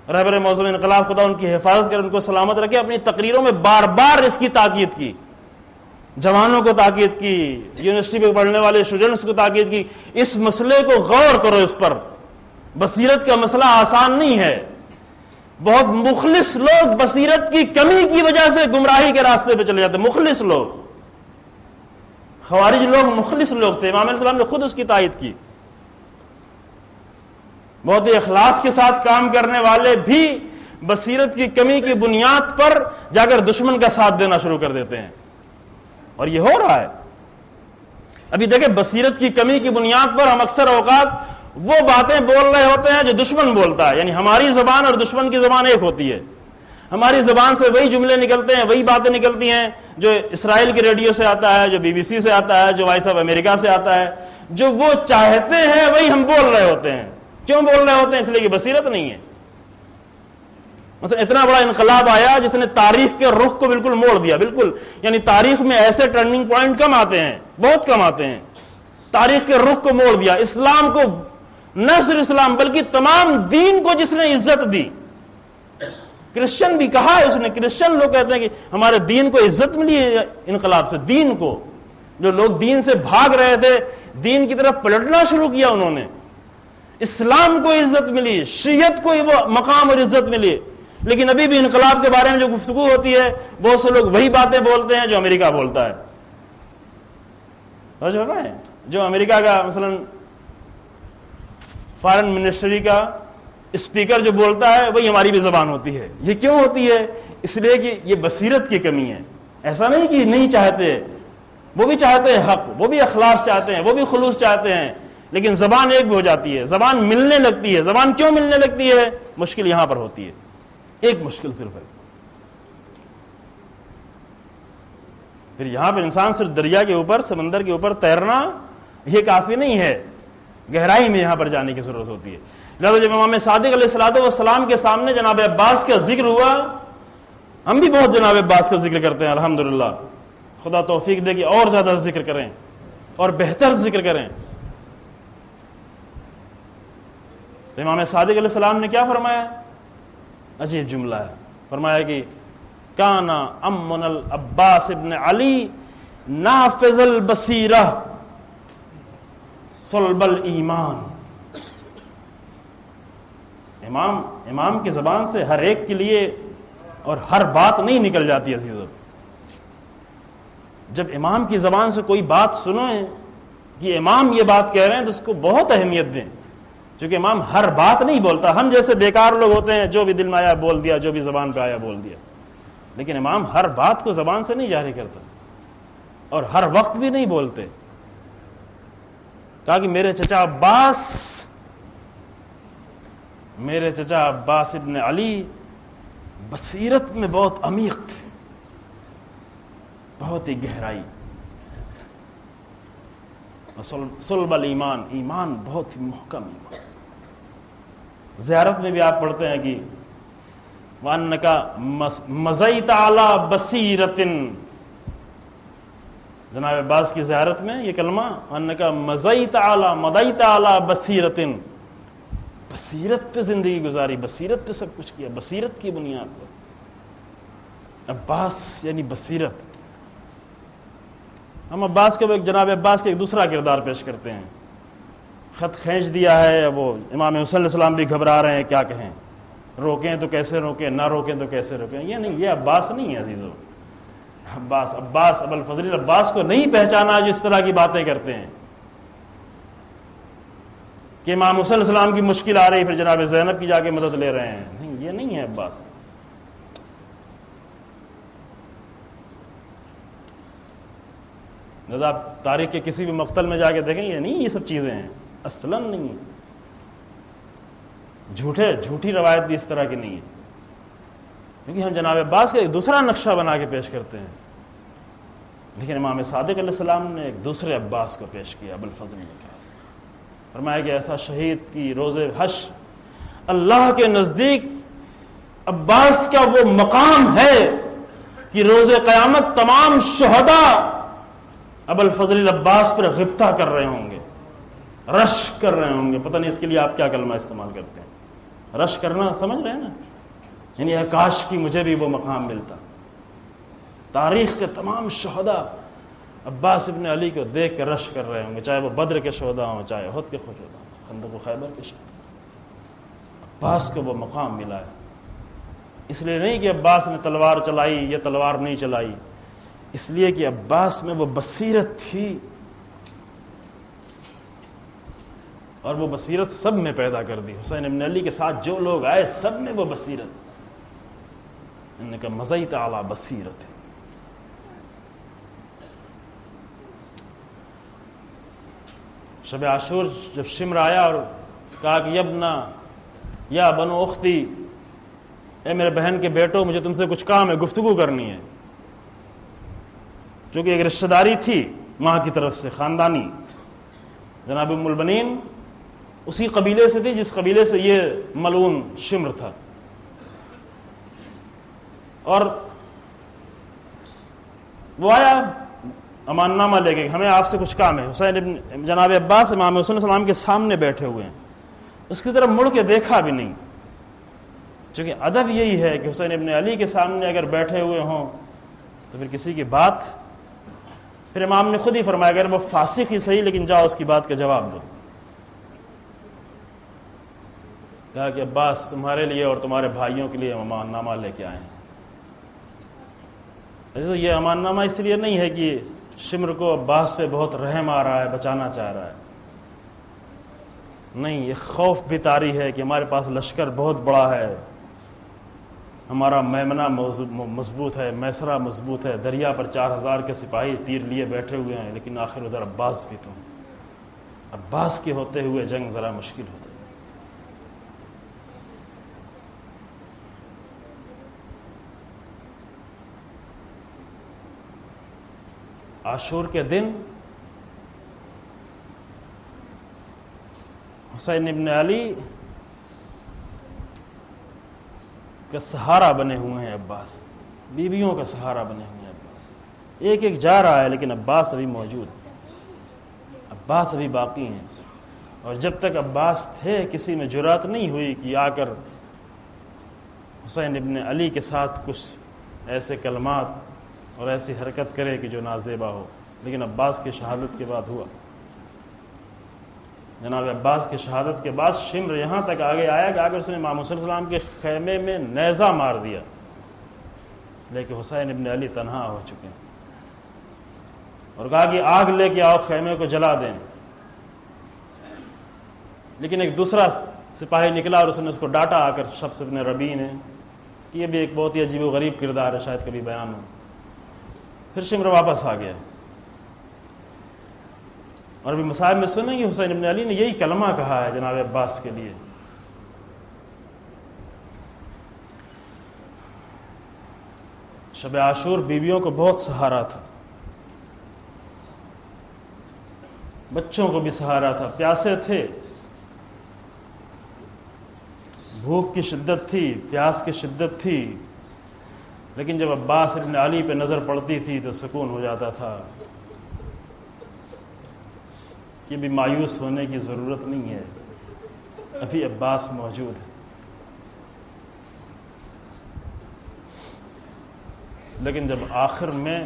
S2: رہبر موضوع انقلاب، خدا ان کی حفاظت کرے، ان کو سلامت رکھے، اپنی تقریروں میں بار بار اس کی تاکید کی، جوانوں کو تاکید کی، یونیورسٹی میں پڑھنے والے اسٹوڈنٹس کو تاکید کی، اس مسئلے کو غور کرو، اس پر بصیرت کا مسئلہ آسان نہیں ہے۔ بہت مخلص لوگ بصیرت کی کمی کی وجہ سے گمراہی کے راستے پہ چلے جاتے ہیں، مخلص لوگ، خوارج لوگ مخلص لوگ تھے، امام علیہ السلام نے خود اس کی تائید کی۔ بہت ہی اخلاص کے ساتھ کام کرنے والے بھی بصیرت کی کمی کی بنیاد پر جا کر دشمن کا ساتھ دینا شروع کر دیتے ہیں، اور یہ ہو رہا ہے۔ ابھی دیکھیں، بصیرت کی کمی کی بنیاد پر ہم اکثر اوقات وہ باتیں بول رہے ہوتے ہیں جو دشمن بولتا ہے، یعنی ہماری زبان اور دشمن کی زبان ایک ہوتی ہے، ہماری زبان سے وہی جملے نکلتے ہیں، وہی باتیں نکلتی ہیں جو اسرائیل کی ریڈیو سے آتا ہے، جو BBC سے آتا ہے، جو وائس آف امریکہ سے آتا ہے، جو وہ چاہتے ہیں وہی ہم بول رہے ہوتے ہیں۔ کیوں بول رہے ہوتے ہیں؟ اس لیے کہ بصیرت نہیں ہے۔ مثلا اتنا بڑا انقلاب آیا جس نے تاریخ کے رخ کو بالکل موڑ دیا، بالکل، یعنی تاریخ میں ایسے ٹرننگ پوائنٹ کم آتے ہیں، بہت کم آتے ہیں، تاریخ کے رخ کو موڑ دیا۔ اسلام کو، نہ صرف اسلام بلکہ تمام دین کو جس نے عزت دی، کرسچن بھی کہا ہے اس نے، کرسچن لوگ کہتے ہیں کہ ہمارے دین کو عزت ملی ہے انقلاب سے، دین کو، جو لوگ دین سے بھاگ رہے تھے، دین کی طرف پلٹنا شروع کیا انہوں نے، اسلام کو عزت ملی، شیعت کو وہ مقام اور عزت ملی۔ لیکن ابھی بھی انقلاب کے بارے میں جو گفتگو ہوتی ہے، بہت سے لوگ وہی باتیں بولتے ہیں جو امریکہ بولتا ہے۔ جو امریکہ کا مثلا فارن منسٹری کا اسپیکر جو بولتا ہے وہی ہماری بھی زبان ہوتی ہے۔ یہ کیوں ہوتی ہے؟ اس لیے کہ یہ بصیرت کی کمی ہے۔ ایسا نہیں کہ نہیں چاہتے، وہ بھی چاہتے ہیں حق، وہ بھی اخلاص چاہتے ہیں، وہ بھی خلوص چاہتے ہیں، لیکن زبان ایک بھی ہو جاتی ہے، زبان ملنے لگتی ہے۔ زبان کیوں ملنے لگتی ہے؟ مشکل یہاں پر ہوتی ہے، ایک مشکل صرف ہے۔ پھر یہاں پر انسان صرف دریا کے اوپر، سمندر کے اوپر تیرنا یہ کافی نہیں ہے، گہرائی میں یہاں پر جانے کی ضرورت ہوتی ہے۔ لہذا جب امام صادق علیہ الصلوۃ والسلام کے سامنے جناب عباس کا ذکر ہوا، ہم بھی بہت جناب عباس کا ذکر کرتے ہیں الحمدللہ، خدا توفیق دے کہ اور زیادہ ذکر کریں اور بہتر ذکر کریں۔ تو امام صادق علیہ السلام نے کیا فرمایا؟ عجیب جملہ ہے، فرمایا کہ کانا امن العباس ابن علی نافذ البصیرہ صلب الایمان۔ امام کی زبان سے ہر ایک کے لیے اور ہر بات نہیں نکل جاتی عزیزو۔ جب امام کی زبان سے کوئی بات سنیں کہ امام یہ بات کہہ رہے ہیں تو اس کو بہت اہمیت دیں، چونکہ امام ہر بات نہیں بولتا۔ ہم جیسے بیکار لوگ ہوتے ہیں، جو بھی دل میں آیا بول دیا، جو بھی زبان پہ آیا بول دیا، لیکن امام ہر بات کو زبان سے نہیں جاری کرتا اور ہر وقت بھی نہیں بولتے۔ کہا کہ میرے چچا عباس ابن علی بصیرت میں بہت عمیق تھے، بہت ہی گہرائی، صلب الایمان، ایمان بہت ہی محکم ایمان۔ زیارت میں بھی آپ پڑھتے ہیں کہ وَأَنَّكَ مَزَيْتَ عَلَى بَصِيرَةٍ، جناب عباس کی زیارت میں یہ کلمہ وَأَنَّكَ مَزَيْتَ عَلَى بَصِيرَةٍ، بصیرت پہ زندگی گزاری، بصیرت پہ سب کچھ کیا، بصیرت کی بنیاد پر۔ عباس یعنی بصیرت۔ ہم عباس کے جناب عباس کے ایک دوسرا کردار پیش کرتے ہیں، خط کھینچ دیا ہے، وہ امام حسین علیہ السلام بھی گھبرا رہے ہیں، کیا کہیں، روکیں تو کیسے روکیں، نہ روکیں تو کیسے روکیں۔ یہ نہیں، یہ عباس نہیں ہے عزیزو۔ عباس ابو الفضل عباس کو نہیں پہچانا جو اس طرح کی باتیں کرتے ہیں کہ امام حسین علیہ السلام کی مشکل آ رہی پھر جناب زینب کی جا کے مدد لے رہے ہیں، نہیں، یہ نہیں ہے عباس۔ جب آپ تاریخ کے کسی بھی مقتل میں جا کے دیکھیں، یہ نہیں، یہ سب چیزیں ہیں، اصلاً نہیں ہے، جھوٹی روایت بھی اس طرح کی نہیں ہے، کیونکہ ہم جناب عباس کا ایک دوسرا نقشہ بنا کے پیش کرتے ہیں، لیکن امام صادق علیہ السلام نے ایک دوسرے عباس کو پیش کیا، ابو الفضل عباس۔ فرمایا کہ ایسا شہید کی روز حشر اللہ کے نزدیک عباس کا وہ مقام ہے کہ روز قیامت تمام شہداء ابو الفضل عباس پر غبطہ کر رہے ہوں گے، رش کر رہے ہوں گے۔ پتہ نہیں اس کے لیے آپ کیا کلمہ استعمال کرتے ہیں، رش کرنا سمجھ رہے ہیں نا، یعنی کاش کی مجھے بھی وہ مقام ملتا۔ تاریخ کے تمام شہداء عباس ابن علی کو دیکھ کے رش کر رہے ہوں گے، چاہے وہ بدر کے شہداء ہوں، چاہے احد کے شہداء ہوں، خندق و خیبر کے شہداء۔ عباس کو وہ مقام ملا ہے، اس لیے نہیں کہ عباس نے تلوار چلائی یا تلوار نہیں چلائی، اس لیے کہ عباس میں وہ بصیرت تھی، اور وہ بصیرت سب میں پیدا کر دی۔ حسین ابن علی کے ساتھ جو لوگ آئے سب میں وہ بصیرت، انہوں نے مزیت اعلیٰ بصیرت۔ شب عاشور جب شمر آیا اور کہا کہ یبنا یا بنو اختی، اے میرے بہن کے بیٹو، مجھے تم سے کچھ کام ہے، گفتگو کرنی ہے، جو کہ ایک رشتہ داری تھی ماں کی طرف سے، خاندانی۔ جناب ام البنین اسی قبیلے سے تھی جس قبیلے سے یہ ملعون شمر تھا، اور وہ آیا امان نامہ لے کے، ہمیں آپ سے کچھ کام ہے۔ حسین ابن جناب عباس امام حسین علیہ السلام کے سامنے بیٹھے ہوئے ہیں، اس کی طرف مڑ کے دیکھا بھی نہیں، چونکہ ادب یہی ہے کہ حسین ابن علی کے سامنے اگر بیٹھے ہوئے ہوں تو پھر کسی کی بات، پھر امام نے خود ہی فرمایا اگر وہ فاسق ہی صحیح لیکن جاؤ اس کی بات کا جواب دو۔ کہا کہ عباس تمہارے لیے اور تمہارے بھائیوں کے لیے امان نامہ لے کے آئے ہیں۔ ایسے یہ امان نامہ اس لیے نہیں ہے کہ شمر کو عباس پہ بہت رحم آ رہا ہے، بچانا چاہ رہا ہے، نہیں، یہ خوف بھی طاری ہے کہ ہمارے پاس لشکر بہت بڑا ہے، ہمارا میمنہ مضبوط ہے، میسرہ مضبوط ہے، دریا پر 4000 کے سپاہی تیر لیے بیٹھے ہوئے ہیں، لیکن آخر ادھر عباس بھی تو ہیں، عباس کے ہوتے ہوئے جنگ ذرا مشکل ہوتا ہے۔ عاشور کے دن حسین ابن علی کا سہارا بنے ہوئے ہیں عباس، بیویوں کا سہارا بنے ہوئے ہیں عباس، ایک ایک جا رہا ہے لیکن عباس ابھی موجود ہے، عباس ابھی باقی ہیں، اور جب تک عباس تھے کسی میں جرات نہیں ہوئی کہ آ کر حسین ابن علی کے ساتھ کچھ ایسے کلمات اور ایسی حرکت کرے کہ جو نازیبا ہو، لیکن عباس کی شہادت کے بعد ہوا۔ جناب عباس کی شہادت کے بعد شمر یہاں تک آگے آیا کہ آگر اس نے امام حسین السلام کے خیمے میں نیزہ مار دیا، لیکن حسین ابن علی تنہا ہو چکے ہیں، اور کہا کہ آگ لے کے آؤ خیمے کو جلا دیں، لیکن ایک دوسرا سپاہی نکلا اور اس نے اس کو ڈانٹا آ کر، شخص ابن ربیع نے، یہ بھی ایک بہت ہی عجیب و غریب کردار ہے، شاید کبھی بیان ہو۔ پھر شمر واپس آ گیا۔ اور ابھی مصائب میں سنیں کہ حسین ابن علی نے یہی کلمہ کہا ہے جناب عباس کے لیے. شب عاشور بیویوں کو بہت سہارا تھا، بچوں کو بھی سہارا تھا، پیاسے تھے، بھوک کی شدت تھی، پیاس کی شدت تھی، لیکن جب عباس ابن علی پہ نظر پڑتی تھی تو سکون ہو جاتا تھا کہ بھی مایوس ہونے کی ضرورت نہیں ہے، ابھی عباس موجود ہے. لیکن جب آخر میں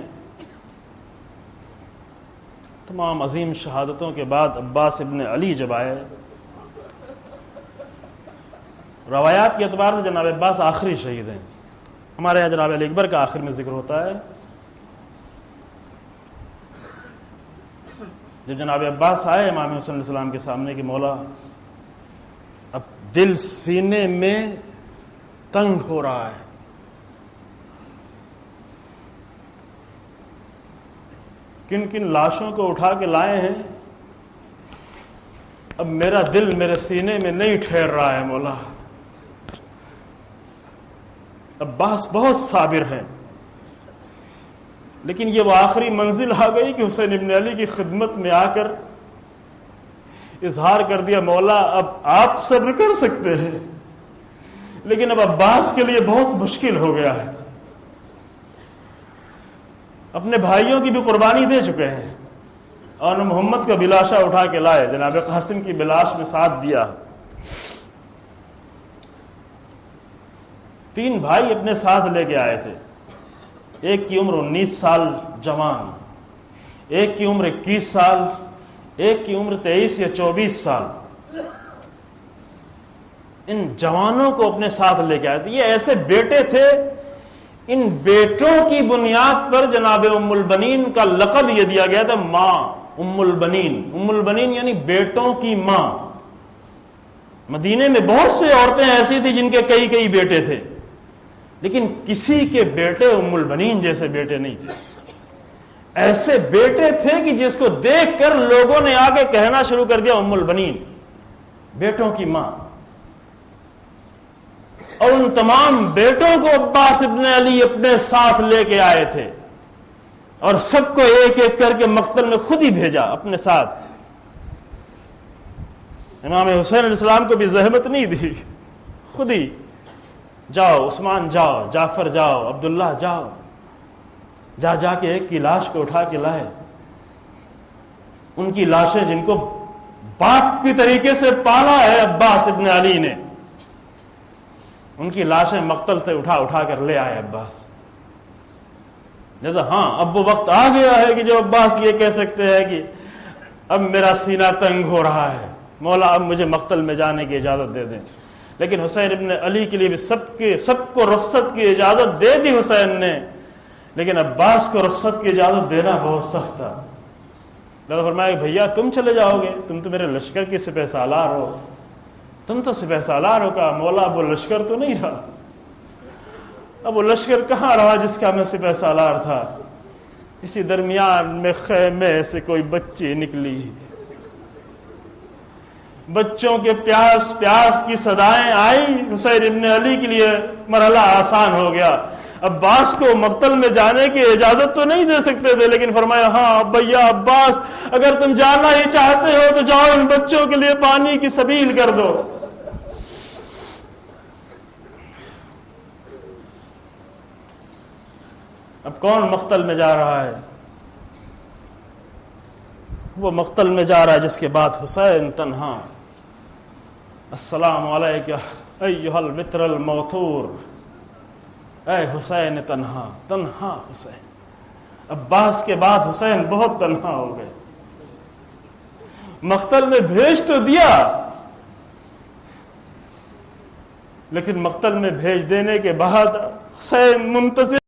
S2: تمام عظیم شہادتوں کے بعد عباس ابن علی جب آئے، روایات کے اعتبار سے جناب عباس آخری شہید ہیں. ہمارے یہاں جناب علی اکبر کا آخر میں ذکر ہوتا ہے. جب جناب عباس آئے امام حسین علیہ السلام کے سامنے کہ مولا اب دل سینے میں تنگ ہو رہا ہے، کن کن لاشوں کو اٹھا کے لائے ہیں، اب میرا دل میرے سینے میں نہیں ٹھہر رہا ہے مولا. عباس بہت صابر ہیں، لیکن یہ وہ آخری منزل آ گئی کہ حسین ابن علی کی خدمت میں آ کر اظہار کر دیا مولا اب آپ صبر کر سکتے ہیں، لیکن اب عباس کے لیے بہت مشکل ہو گیا ہے. اپنے بھائیوں کی بھی قربانی دے چکے ہیں اور محمد کا بلاشا اٹھا کے لائے، جناب قاسم کی بلاش میں ساتھ دیا. 3 بھائی اپنے ساتھ لے کے آئے تھے. ایک کی عمر 19 سال جوان، ایک کی عمر 21 سال، ایک کی عمر 23 یا 24 سال. ان جوانوں کو اپنے ساتھ لے کے آئے تھے. یہ ایسے بیٹے تھے، ان بیٹوں کی بنیاد پر جناب ام البنین کا لقب یہ دیا گیا تھا ماں ام البنین. ام البنین یعنی بیٹوں کی ماں. مدینے میں بہت سے عورتیں ایسی تھیں جن کے کئی کئی بیٹے تھے، لیکن کسی کے بیٹے ام البنین جیسے بیٹے نہیں تھے. ایسے بیٹے تھے کہ جس کو دیکھ کر لوگوں نے آگے کہنا شروع کر دیا ام البنین، بیٹوں کی ماں. اور ان تمام بیٹوں کو عباس ابن علی اپنے ساتھ لے کے آئے تھے اور سب کو ایک ایک کر کے مقتل میں خود ہی بھیجا اپنے ساتھ. امام حسین علیہ السلام کو بھی زحمت نہیں دی، خود ہی جاؤ عثمان جاؤ، جعفر جاؤ، عبداللہ جاؤ، جا کے ایک کی لاش کو اٹھا کے لائے. ان کی لاشیں جن کو باپ کی طریقے سے پالا ہے عباس ابن علی نے، ان کی لاشیں مقتل سے اٹھا کر لے آئے عباس. جیسا ہاں اب وہ وقت آ گیا ہے کہ جو عباس یہ کہہ سکتے ہیں کہ اب میرا سینہ تنگ ہو رہا ہے مولا اب مجھے مقتل میں جانے کی اجازت دے دیں. لیکن حسین ابن علی کے لیے بھی سب کو رخصت کی اجازت دے دی حسین نے، لیکن عباس کو رخصت کی اجازت دینا بہت سخت تھا. اللہ فرمایا کہ بھیا تم چلے جاؤ گے، تم تو میرے لشکر کی سپہ سالار ہو، تم تو سپہ سالار ہو. کہا مولا اب وہ لشکر تو نہیں رہا، اب وہ لشکر کہاں رہا جس کا میں سپہ سالار تھا. اسی درمیان میں خیمے سے کوئی بچی نکلی، بچوں کے پیاس کی صدائیں آئی. حسین ابن علی کے لیے مرحلہ آسان ہو گیا. عباس کو مقتل میں جانے کی اجازت تو نہیں دے سکتے تھے، لیکن فرمایا ہاں بھیا عباس اگر تم جانا ہی چاہتے ہو تو جاؤ ان بچوں کے لیے پانی کی سبیل کر دو. اب کون مقتل میں جا رہا ہے؟ وہ مقتل میں جا رہا ہے جس کے بعد حسین تنہا. السلام علیکہ ایہا البتر الموتور، اے حسین تنہا حسین. عباس کے بعد حسین بہت تنہا ہو گئے. مقتل میں بھیج تو دیا، لیکن مقتل میں بھیج دینے کے بعد حسین منتظر